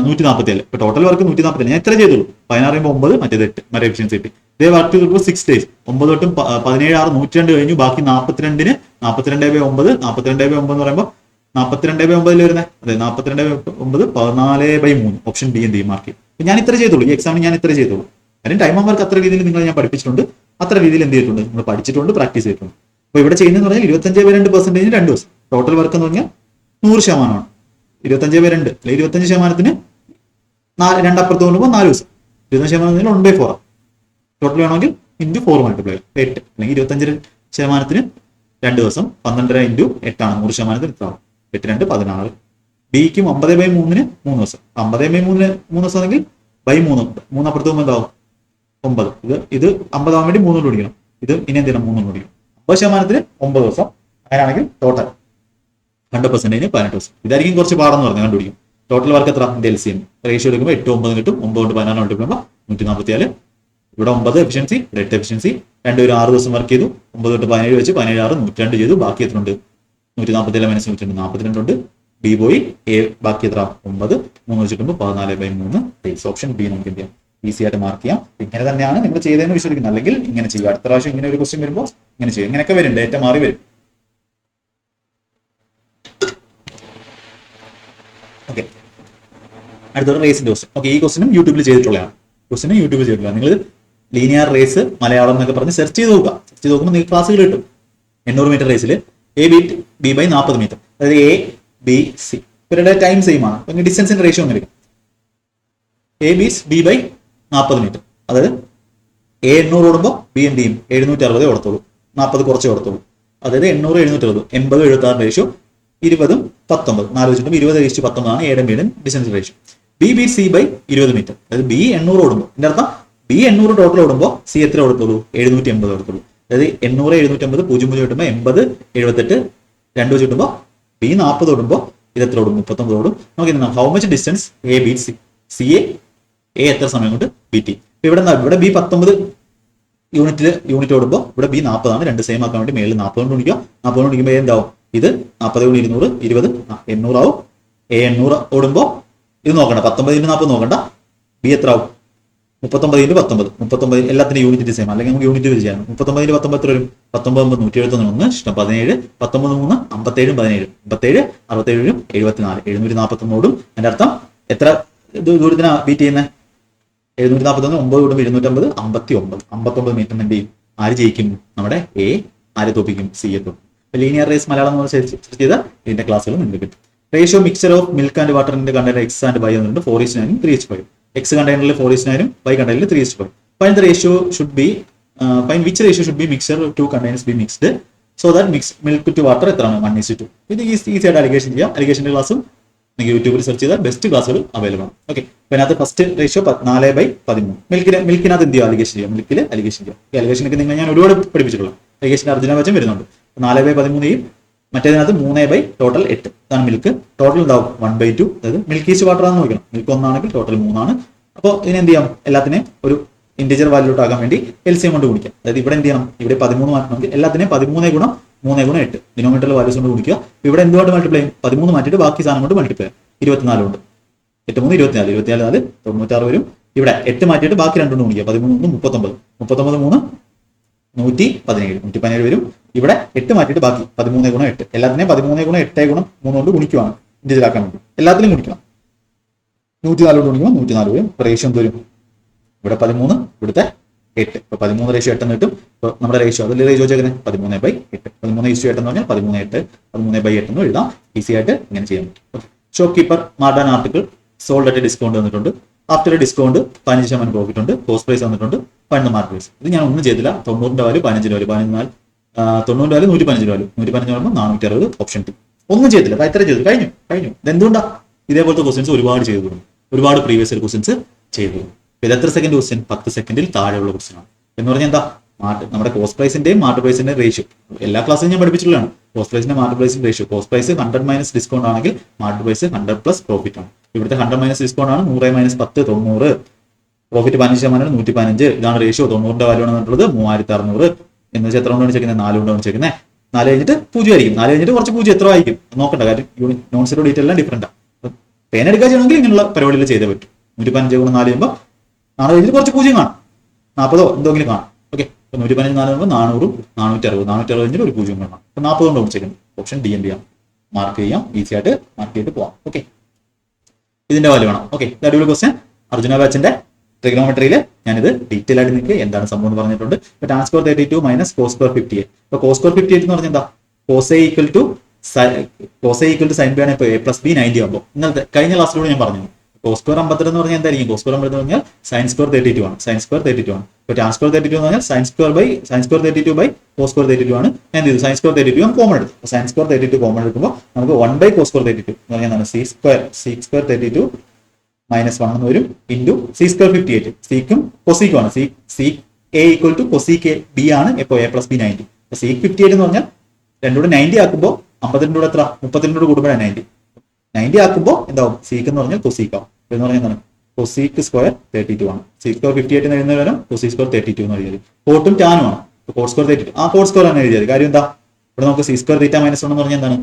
147. ഇപ്പൊ ടോട്ടൽ വർക്ക് 147. ഞാൻ ഇത്ര ചെയ്തുള്ളൂ. 16 9 മറ്റേത് 8 മറ്റേ എഫിഷ്യൻസി കിട്ടി. ഇതേ വർക്ക് ചെയ്തപ്പോൾ 6 days 9 തൊട്ടും 17 6 102 കഴിഞ്ഞു. ബാക്കി 42ന് 42/9 42/9 എന്ന് പറയുമ്പോൾ 42/9 വരുന്നത് അതെ 42/9 14/3 ഓപ്ഷൻ ബി എന്ത് ചെയ്യും മാർക്ക് ചെയ്യും. ഞാൻ ഇത്ര ചെയ്തുള്ളൂ. ഈ എക്സാമിന് ഞാൻ ഇത്ര ചെയ്തുള്ളൂ. കാര്യം ടൈം ഓഫ് വർക്ക് അത്ര രീതിയിൽ നിങ്ങൾ ഞാൻ പഠിപ്പിച്ചിട്ടുണ്ട്. അത്ര രീതിയിൽ എന്ത് ചെയ്തിട്ടുണ്ട്? നിങ്ങൾ പഠിച്ചിട്ടുണ്ട്, പ്രാക്ടീസ് ചെയ്തിട്ടുണ്ട്. അപ്പോൾ ഇവിടെ ചെയ്യുന്നതെന്ന് പറഞ്ഞാൽ 25/2% 2 ദിവസം. ടോട്ടൽ വർക്ക് എന്ന് പറഞ്ഞാൽ 100%. 25/2 അല്ലെങ്കിൽ 25%ന് 2 അപ്പുറത്ത് കൊണ്ടുപോകുമ്പോൾ 4 ദിവസം. 25% 1/4 ടോട്ടൽ വേണമെങ്കിൽ ഇൻറ്റു 4 മൾട്ടിപ്ലൈ 8 അല്ലെങ്കിൽ 25%ന് 2 ദിവസം 12 ഇൻറ്റു 8 ആണ് 100%ന് എത്ര ആവും? 8 2 16. ബിക്കും 50/3 3 ദിവസം. 50/3 3 ദിവസം ആണെങ്കിൽ ബൈ 3 അപ്പുറത്ത് പോകുമ്പോൾ എന്താവും? 9. ഇത് 50 ആവാൻ വേണ്ടി 3 കൊണ്ട് ഓടിക്കണം. ഇത് ഇനി എന്ത് ചെയ്യണം? 3 കൊണ്ട് ഓടിക്കണം. 50%ന് 9 ദിവസം. അങ്ങനെയാണെങ്കിൽ ടോട്ടൽ 100%ന് 18 ദിവസം. ഇതായിരിക്കും കുറച്ച് പാടെന്ന് പറഞ്ഞാൽ കണ്ടുപിടിക്കും. ടോട്ടൽ വർക്ക് എത്ര? LCM റേഷ്യോ എടുക്കുമ്പോൾ 8 9 കിട്ടും. 9 കൊണ്ട് 14 മൾട്ടിപ്ലൈ 144. ഇവിടെ 9 എഫിഷ്യൻസി, 8 എഫിഷ്യൻസി. 2 6 ദിവസം വർക്ക് ചെയ്തു. 9 തൊട്ട് 17 വെച്ച് 17 6 102 ചെയ്തു. ബാക്കി എത്ര ഉണ്ട്? 147 മൈനസ് 102 42 ഉണ്ട്. ബി പോയി. എ ബാക്കി എത്ര? 9 3 വെച്ചിട്ടുമ്പോൾ 14/3 ഡേയ്സ്. ഓപ്ഷൻ ബി നമുക്ക് എന്ത് ചെയ്യാം? ഈസി ആയിട്ട് മാർക്ക് ചെയ്യാം. ഇങ്ങനെ തന്നെയാണ് നിങ്ങൾ ചെയ്തതെന്ന് വിശ്വസിക്കുന്നത്. അല്ലെങ്കിൽ ഇങ്ങനെ ചെയ്യുക. അടുത്ത പ്രാവശ്യം ഇങ്ങനെ ഒരു ക്വസ്റ്റ്യൻ വരുമ്പോൾ ഇങ്ങനെ ചെയ്യും. ഇങ്ങനെയൊക്കെ വരും, ഡേറ്റ മാറി വരും. ഓക്കെ, അടുത്തൊരു റേസിന്റെ ക്വസ്റ്റ്യൻ. ഓക്കെ, ഈ ക്വസ്റ്റ്യനും യൂട്യൂബിൽ ചെയ്തിട്ടുള്ളതാണ്. നിങ്ങൾ ലീനിയർ റേസ് മലയാളം എന്നൊക്കെ പറഞ്ഞ് സെർച്ച് ചെയ്ത് നോക്കുക. സെർച്ച് ചെയ്ത് നോക്കുമ്പോൾ നിങ്ങൾക്ക് ക്ലാസ്സുകൾ കിട്ടും. 800 മീറ്റർ റേസിൽ A beat B by 40 meter, അതായത് എ ബി സി ഇവരുടെ ടൈം സെയിം ആണ്. അപ്പോൾ ഡിസ്റ്റൻസിന്റെ റേഷ്യോ അങ്ങനെ എടുക്കും. A beats B by 40 meter, അതായത് എ 800 ഓടുമ്പോൾ ബി എന്ത് ചെയ്യും? 760 ഓടത്തുള്ളൂ, 40 കുറച്ച് ഓടത്തുള്ളൂ. അതായത് 800 760 80 76 റേഷ്യോ 20 19 4 വെച്ചിട്ടും 20:19 ആണ് എയുടെ ബിയുടെ distance ratio. B B C by 20 meter, അതായത് ബി 800 ഓടുമ്പോൾ ഇതിന്റെ അർത്ഥം ബി 800 ടോട്ടൽ ഓടുമ്പോൾ സി എത്ര ഓടത്തുള്ളൂ? 780 ഓടത്തുള്ളൂ. അതായത് 800 780 0 0 കിട്ടുമ്പോൾ 80 78 2 വെച്ച് കിട്ടുമ്പോൾ ബി 40 ഓടുമ്പോൾ ഇത് എത്ര ഓടും? 39 ഓടും. നമുക്ക് എന്താണ് how much distance A beat C, C A എത്ര സമയം കൊണ്ട് ബീറ്റ് ചെയ്യും. ഇവിടെ ബി 19 യൂണിറ്റ് ഓടുമ്പോൾ ഇവിടെ ബി 40 ആണ്. രണ്ട് സെയിം ആക്കാൻ വേണ്ടി മേളിൽ 40 കൊണ്ട് ഗുണിക്കുക. 40 കൊണ്ട് ഗുണിക്കുമ്പോൾ എന്താവും? ഇത് 40 × 200 20 800 ആവും. എ 800 ഓടുമ്പോൾ ഇത് നോക്കണ്ട, 19 × 40 നോക്കണ്ട. ബി എത്ര ആവും? 39 × 19 39 എല്ലാത്തിനും യൂണിറ്റ് സെയിം, അല്ലെങ്കിൽ നമുക്ക് യൂണിറ്റ് ചെയ്യാം. 39 × 19 എത്ര വരും? 19 171 1 17 19 3 57 17 57 67 74 741 ഓടും. അതിന്റെ അർത്ഥം എത്ര ദൂരത്തിനാ ബീറ്റ് ചെയ്യുന്നത്? 741 9 കൂടുമ്പോൾ 250 59 മീറ്റർ എന്ത് ചെയ്യും? ആര് ജയിക്കും? നമ്മുടെ എ ആരെ തോപ്പിക്കും? സി എ തോപ്പിക്കും. ലീനിയർ റേസ് മലയാളം എന്ന് സെർച്ച് ചെയ്താൽ ഇതിന്റെ ക്ലാസ്സുകൾ നിങ്ങൾക്ക് കിട്ടും. Ratio mixer of milk and വാട്ടറിന്റെ കണ്ടെയ്നർ എക്സ് ആൻഡ് വൈ എന്നുണ്ട്. 4:9 3:5. എക്സ് കണ്ടെയ്നറിൽ 4:9 വൈ കണ്ടെയ്നറിൽ 3:5. Find the ratio should be find which ratio should be mixer to containers be mixed so that milk to water എത്രയാണ്? 1:2. ഇത് easy ആയിട്ട് allegation ചെയ്യാം. അലിഗേഷന്റെ ക്ലാസ്സും നിങ്ങൾക്ക് യൂട്യൂബിൽ സെർച്ച് ചെയ്താൽ ബെസ്റ്റ് ക്ലാസ്സുകൾ അവൈലബിൾ ആണ്. ഓക്കെ, അപ്പോൾ അതിനകത്ത് ഫസ്റ്റ് റേഷ്യോ 4/13. മിൽക്കിനകത്ത് എന്ത് ചെയ്യുക? അലിഗേഷൻ ചെയ്യാം. മിൽക്കിൽ അലിഗേഷൻ ചെയ്യാം. ഈ അലിഗേഷനൊക്കെ നിങ്ങൾ ഞാൻ ഒരുപാട് പഠിപ്പിച്ചിട്ടുള്ള അലിഗേഷൻ അർജുന വച്ചും വരുന്നുണ്ട്. 4/13 മറ്റേതിനകത്ത് 3 ടോട്ടൽ 8 അതാണ് മിൽക്ക്. ടോട്ടൽ ഉണ്ടാവും 1/2, അതായത് മിൽക്ക് ഈസ്റ്റ് വാട്ടർ ആണെന്ന് നോക്കണം. മിൽക്ക് 1 ആണെങ്കിൽ ടോട്ടൽ 3 ആണ്. അപ്പോൾ ഇതിനെന്ത് ചെയ്യാം? എല്ലാത്തിനെയും ഒരു ഇന്റിജർ വാല്യൂട്ട് ആകാൻ വേണ്ടി LCM കൊണ്ട് ഗുണിക്കാം. അതായത് ഇവിടെ എന്ത് ചെയ്യണം? ഇവിടെ 13 മാറ്റണമെങ്കിൽ എല്ലാത്തിനെയും 13 × 3 × 8 ഡിനോമിനേറ്ററിൽ വാല്യൂസ് കൊണ്ട് ഗുണിക്കുക. ഇവിടെ എന്തുകൊണ്ട് മൾട്ടിപ്ലൈ ചെയ്യും? 13 മാറ്റിയിട്ട് ബാക്കി സാധനം കൊണ്ട് മൾട്ടിപ്ലൈ 24 കൊണ്ട് 8 3 24 24 96 വരും. ഇവിടെ 8 മാറ്റിയിട്ട് ബാക്കി 2 കൊണ്ട് ഗുണിക്കുക. 13 39 39 3 117 വരും. ഇവിടെ 8 മാറ്റിയിട്ട് ബാക്കി 13 × 8 എല്ലാത്തിനെയും 13 × 8 × 3 കൊണ്ട് ഗുണിക്കുവാണ് ഇന്റിജറാക്കാൻ വേണ്ടി. എല്ലാത്തിനും ഗുണിക്കണം. 104 കൊണ്ട് ഗുണിക്കുമ്പോൾ 104 വരും. റേഷ്യോ എന്ത് വരും? ഇവിടെ 13 ഇവിടുത്തെ 8. ഇപ്പൊ 13 റേഷ്യോ 8 എന്ന് കിട്ടും. ഇപ്പൊ നമ്മുടെ റേഷ്യോ അതിൽ റേഷ്യോ ചേർക്കുന്നത് 13/8. 13:8 എന്ന് പറഞ്ഞാൽ 13/8 13/8 എന്ന് എഴുതാം. ഈസി ആയിട്ട് ഇങ്ങനെ ചെയ്യാൻ പറ്റും. Shop keeper marked an article sold at discount വന്നിട്ടുണ്ട്. ആഫ്റ്റർ ഡിസ്കൗണ്ട് 15% പ്രോഫിറ്റ് ഉണ്ട്. കോസ്റ്റ് പ്രൈസ് വന്നിട്ടുണ്ട്. Find the mark price. ഇത് ഞാൻ ഒന്നും ചെയ്തില്ല. 90 വാല്യൂ 15 വാല്യൂ 15 90 വാല്യൂ 115 വാല്യൂ 115 വരുമ്പോൾ 460 ഓപ്ഷൻ 2. ഒന്നും ചെയ്തില്ല. ഇത്ര ചെയ്തു കഴിഞ്ഞു. ഇതെന്തുകൊണ്ടാ? ഇതേപോലത്തെ ക്വസ്റ്റ്യൻസ് ഒരുപാട് ചെയ്തു, ഒരുപാട് പ്രീവിയസ് ഇയർ ക്വസ്റ്റ്യൻസ് ചെയ്തു. ഇത് എത്ര സെക്കൻഡ് ക്വസ്റ്റ്യൻ? 10 സെക്കൻഡിൽ താഴെയുള്ള ക്വസ്റ്റ്യൻ ആണ്. എന്ന് പറഞ്ഞാൽ എന്താ? നമ്മുടെ കോസ്റ്റ് പ്രൈസിന്റെയും മാർക്കറ്റ് പ്രൈസിന്റെയും റേഷ്യോ എല്ലാ ക്ലാസ്സിലും ഞാൻ പഠിപ്പിച്ചിട്ടുള്ളതാണ്. കോസ്റ്റ് പ്രൈസിന്റെ മാർക്കറ്റ് പ്രൈസിന്റെ ratio. Cost price 100 minus discount ആണെങ്കിൽ മാർക്കറ്റ് പ്രൈസ് 100 പ്ലസ് പ്രോഫിറ്റ് ആണ്. ഇവിടുത്തെ 100 മൈനസ് ഡിസ്കൗണ്ട് ആണ്. 100 - 10 90. പ്രോഫിറ്റ് 15%, 115. ഇതാണ് റേഷ്യോ. 90ന്റെ വാല്യൂ ആണ് എന്നുള്ളത് 3600 എന്ന് വെച്ചാൽ എത്ര കൊണ്ടാണ് വെച്ചേക്കുന്നത്? 4 കൊണ്ടാണ് വെച്ചേക്കുന്നത്. 4 കഴിഞ്ഞിട്ട് 0 ആയിരിക്കും. 4 കഴിഞ്ഞിട്ട് കുറച്ച് 0 എത്ര ആയിരിക്കും നോക്കണ്ട, കാര്യം നോൺ സീറോ ഡീറ്റെയിൽ എല്ലാം ഡിഫറൻറ്റാണ്. പേന എടുക്കാൻ ചെയ്യണമെങ്കിൽ ഇങ്ങനെയുള്ള പരിപാടികൾ ചെയ്തേ പറ്റും. 115 × 4 ചെയ്യുമ്പോൾ 4 കഴിഞ്ഞിട്ട് കുറച്ച് 0 കാണും, 40 എന്തെങ്കിലും കാണും. ഓക്കെ, 115 4 ചെയ്യുമ്പോൾ 400, 460, 460 കഴിഞ്ഞിട്ട് ഒരു 0 കാണാം. അപ്പോൾ 40 കൊണ്ട് വിളിച്ചേക്കുന്നത്. ഓപ്ഷൻ ഡി എന്ത് ചെയ്യാം? മാർക്ക് ചെയ്യാം. ഈസി ആയിട്ട് മാർക്ക് ചെയ്തിട്ട് പോവാം. ഓക്കെ, ഇതിന്റെ വാല്യൂ വേണം. ഓക്കെ, അടിപൊളി ക്വസ്റ്റ്യൻ. അർജുന ബാച്ചിന്റെ ട്രിഗണോമെട്രിയിൽ ഞാനിത് ഡീറ്റെയിൽ ആയിട്ട് നിങ്ങൾക്ക് എന്താണ് സംഭവം എന്ന് പറഞ്ഞിട്ടുണ്ട്. ഇപ്പൊ tan square 32 minus cos square 58. ഇപ്പൊ കോസ് സ്ക്വയർ 58 എന്ന് പറഞ്ഞാൽ എന്താ? Cos A equal to sine B ആണ്. ഇപ്പോൾ എ പ്ലസ് ബി 90 ആകുമ്പോൾ ഇന്നത്തെ കഴിഞ്ഞ ക്ലാസ്സിലൂടെ ഞാൻ പറഞ്ഞു കോസ് സ്ക്വയർ 52 എന്ന് പറഞ്ഞാൽ എന്തായിരിക്കും? കോസ് സ്ക്വയർ 52 എന്ന് പറഞ്ഞാൽ സൈൻ സ്ക്വയർ 32 ആണ്. സൈൻ സ്ക്വയർ 32 ആണ്. ഇപ്പോൾ ടാൻ സ്ക്വയർ 32 എന്ന് പറഞ്ഞാൽ sine square 32 by cos square 32 ആണ്. എന്ത് ചെയ്തു? സൈൻ സ്ക്വയർ 32 കോമൺ എടുത്തു. സൈൻ സ്ക്വയർ 32 കോമൺ എടുക്കുമ്പോൾ നമുക്ക് 1 ബൈ കോസ് സ്ക്വയർ 32 എന്ന് പറഞ്ഞാൽ എന്താണ്? സീക് സ്ക്വയർ 32 മൈനസ് 1 എന്ന് വരും ഇൻറ്റു സീ സ്ക്വയർ 58. സീക്കും കൊസീക്കും ആണ്. Sec A equal to cosec B ആണ്. ഇപ്പോൾ എ പ്ലസ് ബി 90. അപ്പോൾ സീക് 58 എന്ന് പറഞ്ഞാൽ രണ്ടുകൂടെ 90 ആക്കുമ്പോൾ 52 കൂടെ എത്ര? 32 കൂടുമ്പോഴാണ് 90 ആക്കുമ്പോൾ എന്താവും? സീക്ക് എന്ന് പറഞ്ഞാൽ കൊസീക്ക് ആവും. എന്ന് പറഞ്ഞാൽ എന്താണ്? കൊസീക്ക് സ്ക്വയർ 32 ആണ്. സീക് സ്ക്വയർ 58 എന്ന് എഴുതുന്ന പകരം കൊസീക് സ്ക്വയർ 32 എന്ന് എഴുതിയത്. കോട്ടും ടാനും ആണ്. കോട്ട് സ്ക്വയർ 32 കോട്ട് സ്ക്വയർ ആണ് എഴുതിയത്. കാര്യം എന്താ? ഇവിടെ നമുക്ക് സീ സ്ക്വയർ തീറ്റ മൈനസ് 1 എന്ന് പറഞ്ഞാൽ എന്താണ്?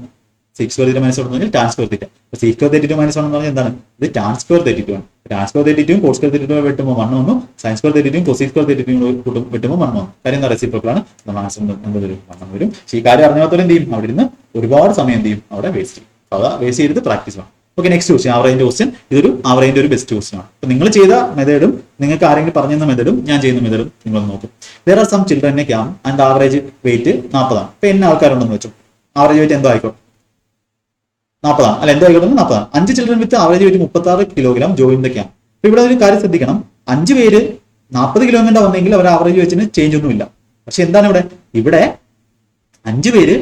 സീക് സ്ക്വയർ തീറ്റ മൈനസ് 1 എന്ന് പറഞ്ഞാൽ tan square theta. Sec square 32 minus 1 എന്ന് പറഞ്ഞാൽ എന്താണ്? ഇത് ടാൻ സ്ക്വയർ 32 ആണ്. ടാൻ സ്ക്വയർ 32 കോട്ട് സ്ക്വയർ 32 വെട്ടുമ്പോൾ 1 വന്നു. സൈൻ സ്ക്വയർ 32 കൊസീക് സ്ക്വയർ 32 വെട്ടുമ്പോൾ 1 വന്നു. കാര്യം എന്താ? റെസിപ്രോക്കൽ ആണ്. നമ്മൾ ആൻസർ എന്ത് വരും? 1 വരും. പക്ഷേ ഈ കാര്യം അറിഞ്ഞാത്തോളം എന്ത് ചെയ്യും? അവിടെ ഇരുന്ന് ഒരുപാട് സമയം എന്ത് ചെയ്യും? അവിടെ വേസ്റ്റ് ചെയ്യും. അതാ വേസ്റ്റ് ചെയ്തിട്ട് പ്രാക്ടീസ് വേണം. ഓക്കെ, നെക്സ്റ്റ് ക്വസ്റ്റ്യൻ ആവറേജിന്റെ ക്വസ്റ്റ്യൻ. ഇതൊരു ആവറേജിന്റെ ഒരു ബെസ്റ്റ് ക്വസ്റ്റ്യൻ ആണ്. അപ്പൊ നിങ്ങൾ ചെയ്ത മെത്തേഡും നിങ്ങൾക്ക് ആരെങ്കിലും പറഞ്ഞു തന്ന മെത്തേഡും ഞാൻ ചെയ്യുന്ന മെത്തേഡും നിങ്ങൾ നോക്കും. Where are some children in a camp and average weight 40 ആണ്. ഇപ്പൊ എന്നെ ആൾക്കാരുണ്ടെന്ന് വെച്ചു. ആവറേജ് വെയിറ്റ് എന്തോ ആയിക്കോട്ടെ 40 ആണ്. അല്ല, എന്തോ ആയിക്കോട്ടെ 40 ആണ്. 5 children with average weight 36 kilogram join the camp. അപ്പൊ ഇവിടെ ഒരു കാര്യം ശ്രദ്ധിക്കണം. 5 പേര് 40 കിലോമീറ്റർ വന്നെങ്കിൽ അവർ ആവറേജ് വെച്ചിന് ചേഞ്ച് ഒന്നുമില്ല. പക്ഷെ എന്താണ് ഇവിടെ 5 പേര്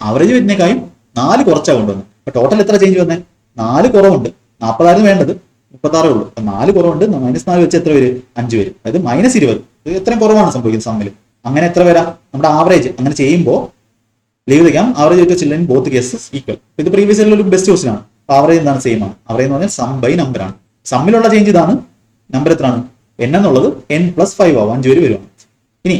ആവറേജ് വെയിറ്റിനേക്കാളും 4 കുറച്ചാ കൊണ്ടുവന്നത്. അപ്പൊ ടോട്ടൽ എത്ര ചേഞ്ച് വന്നേ? 4 കുറവുണ്ട്. 40 വേണ്ടത്, 36 ഉള്ളൂ. 4 കുറവുണ്ട്. -4 വെച്ച് എത്ര പേര്? 5 പേര്. അതായത് -20. ഇത് എത്രയും കുറവാണ് സംഭവിക്കുന്നത് സമ്മിൽ. അങ്ങനെ എത്ര പേരാ? നമ്മുടെ ആവറേജ് അങ്ങനെ ചെയ്യുമ്പോൾ ലീവ് ചെയ്യാം. ആവറേജ് വെച്ച് ചിൽഡ്രൻ ബോത്ത് കേസസ് ഈക്വൽ. ഇത് പ്രീവിയസ് ഒരു ബെസ്റ്റ് ക്വസ്റ്റൻ ആണ്. ആവറേജ് എന്താണ്? സെയിം ആണ്. ആവറേജ് എന്ന് പറഞ്ഞാൽ സം ബൈ നമ്പർ ആണ്. സമ്മിലുള്ള ചേഞ്ച് ഇതാണ്. നമ്പർ എത്രയാണ്? n എന്നുള്ളത് n+5 ആവും. 5 പേര് വരുവാണ്. ഇനി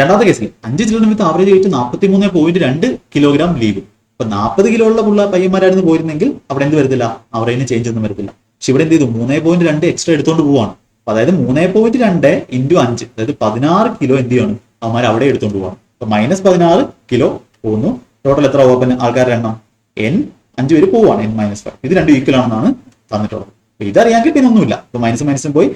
രണ്ടാമത്തെ കേസിൽ 5 children with average weight 43.2 kilogram leave. അപ്പൊ 40 കിലോ ഉള്ള പയ്യന്മാരായിരുന്നു പോയിരുന്നെങ്കിൽ അവിടെ എന്ത് വരത്തില്ല? അവരതിന് ചേഞ്ച് ഒന്നും വരത്തില്ല. പക്ഷെ ഇവിടെ എന്ത് ചെയ്തു? 3.2 എക്സ്ട്രാ എടുത്തുകൊണ്ട് പോവാണ്. അപ്പൊ അതായത് 3.2 × 5, അതായത് 16 കിലോ എന്ത് ചെയ്യണം? അവന്മാർ അവിടെ എടുത്തുകൊണ്ട് പോവാണ്. അപ്പൊ -16 കിലോ പോകുന്നു. ടോട്ടൽ എത്ര ഓപ്പൺ ആൾക്കാരുടെ എണ്ണം? n 5 പേര് പോവാണ്. n-5. ഇത് രണ്ടും ഈക്വൽ ആണെന്നാണ് തന്നിട്ടുള്ളത്. അപ്പൊ ഇതറിയാമെങ്കിൽ പിന്നെ ഒന്നുമില്ല. അപ്പൊ മൈനസും പോയി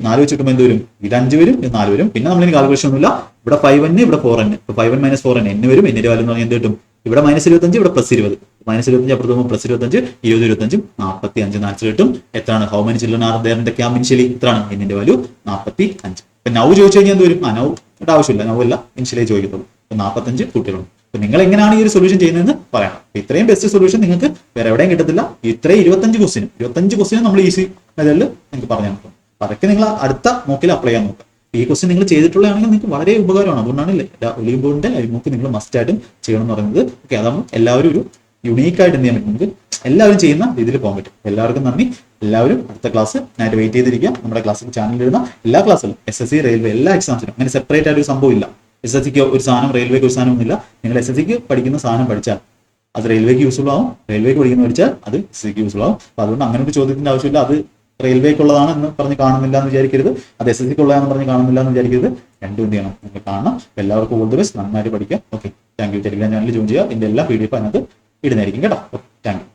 4 വെച്ച് കിട്ടുമ്പോൾ എന്ത് വരും? ഇത് 5 വരും, ഇത് 4 വരും. പിന്നെ നമ്മളിനി കാൽക്കുലേഷൻ ഒന്നുമില്ല. ഇവിടെ 5n, ഇവിടെ 4n. ഇപ്പൊ 5n - 4n n വരും. n വാല്യൂ എന്ന് പറഞ്ഞാൽ എന്ത് കിട്ടും? ഇവിടെ -25, ഇവിടെ +20. -25 അപ്പുറത്ത് പോകുമ്പോൾ +25, 20, 25, 45 ആൻസർ കിട്ടും. എത്രയാണ്? How many children are there in the camp initially? എത്രയാണ്? n ന്റെ വാല്യൂ 45. ഇപ്പൊ നൗ ചോദിച്ചു കഴിഞ്ഞാൽ എന്ത് വരും? നൗ ആവശ്യമില്ല. നൗ അല്ല, ഇനിഷ്യലി ചോദിക്കത്തുള്ളൂ. 45 കുട്ടികളുണ്ട്. അപ്പൊ നിങ്ങൾ എങ്ങനെയാണ് ഈ ഒരു സൊല്യൂഷൻ ചെയ്യുന്നതെന്ന് പറയണം. ഇത്രയും ബെസ്റ്റ് സൊല്യൂഷൻ നിങ്ങൾക്ക് വേറെ എവിടെയും കിട്ടത്തില്ല. ഇത്രയും 25 ക്വസ്റ്റിനും നമ്മൾ ഈസി മെത്തേഡിൽ നിങ്ങൾക്ക് പറഞ്ഞു തന്നിട്ടുണ്ട്. അതൊക്കെ നിങ്ങൾ അടുത്ത മോക്കിൽ അപ്ലൈ ചെയ്യാൻ നോക്കുക. ഈ ക്വസ്റ്റ്യൻ നിങ്ങൾ ചെയ്തിട്ടുള്ളതാണെങ്കിൽ നിങ്ങൾക്ക് വളരെ ഉപകാരമാണ്. അതുകൊണ്ടാണ് ഒലിവ് ബോർഡിന്റെ ലൈവ് മോക്ക് നിങ്ങൾ മസ്റ്റ് ആയിട്ടും ചെയ്യണം എന്ന് പറയുന്നത്. ഓക്കെ, അതാകുമ്പോൾ എല്ലാവരും ഒരു യുണീക്കായിട്ട് എന്ത് ചെയ്യാൻ പറ്റും? നമുക്ക് എല്ലാവരും ചെയ്യുന്ന രീതിയിൽ പോകാൻ പറ്റും. എല്ലാവർക്കും നന്ദി. എല്ലാവരും അടുത്ത ക്ലാസ് ഞാനായിട്ട് വെയിറ്റ് ചെയ്തിരിക്കുക. നമ്മുടെ ക്ലാസ്സിൽ ചാനലിൽ ഇടുന്ന എല്ലാ ക്ലാസ്സിലും SSC, റെയിൽവേ എല്ലാ എക്സാംസിനും അങ്ങനെ സെപ്പറേറ്റ് ആയിട്ട് ഒരു സംഭവം ഇല്ല. SSCക്ക് ഒരു സാധനം, റെയിൽവേക്ക് ഒരു സാധനം ഒന്നുമില്ല. നിങ്ങൾ SSCക്ക് പഠിക്കുന്ന സാധനം പഠിച്ചാൽ അത് റെയിൽവേക്ക് യൂസ്ഫുൾ ആവും. റെയിൽവേക്ക് പഠിക്കുന്ന പഠിച്ചാൽ അത് SSCക്ക് യൂസ്ഫുൾ ആവും. അപ്പൊ അതുകൊണ്ട് അങ്ങനെ ഒരു ചോദ്യത്തിന്റെ ആവശ്യമില്ല. അത് റെയിൽവേക്കുള്ളതാണ് എന്ന് പറഞ്ഞ് കാണുന്നില്ല എന്ന് വിചാരിക്കരുത്. അത് SSCക്കുള്ളതാണെന്ന് പറഞ്ഞ് കാണുന്നില്ല എന്ന് വിചാരിക്കരുത്. രണ്ടും എന്ത് ചെയ്യണം? നിങ്ങൾ കാണണം. എല്ലാവർക്കും ഓൾ ദി ബെസ്റ്റ്. നന്നായിട്ട് പഠിക്കാം. Okay, thank you. Telegram channel join ചെയ്യുക. ഇതിന്റെ എല്ലാ PDF അതിനകത്ത് ഇടുന്നതായിരിക്കും കേട്ടോ. Thank you.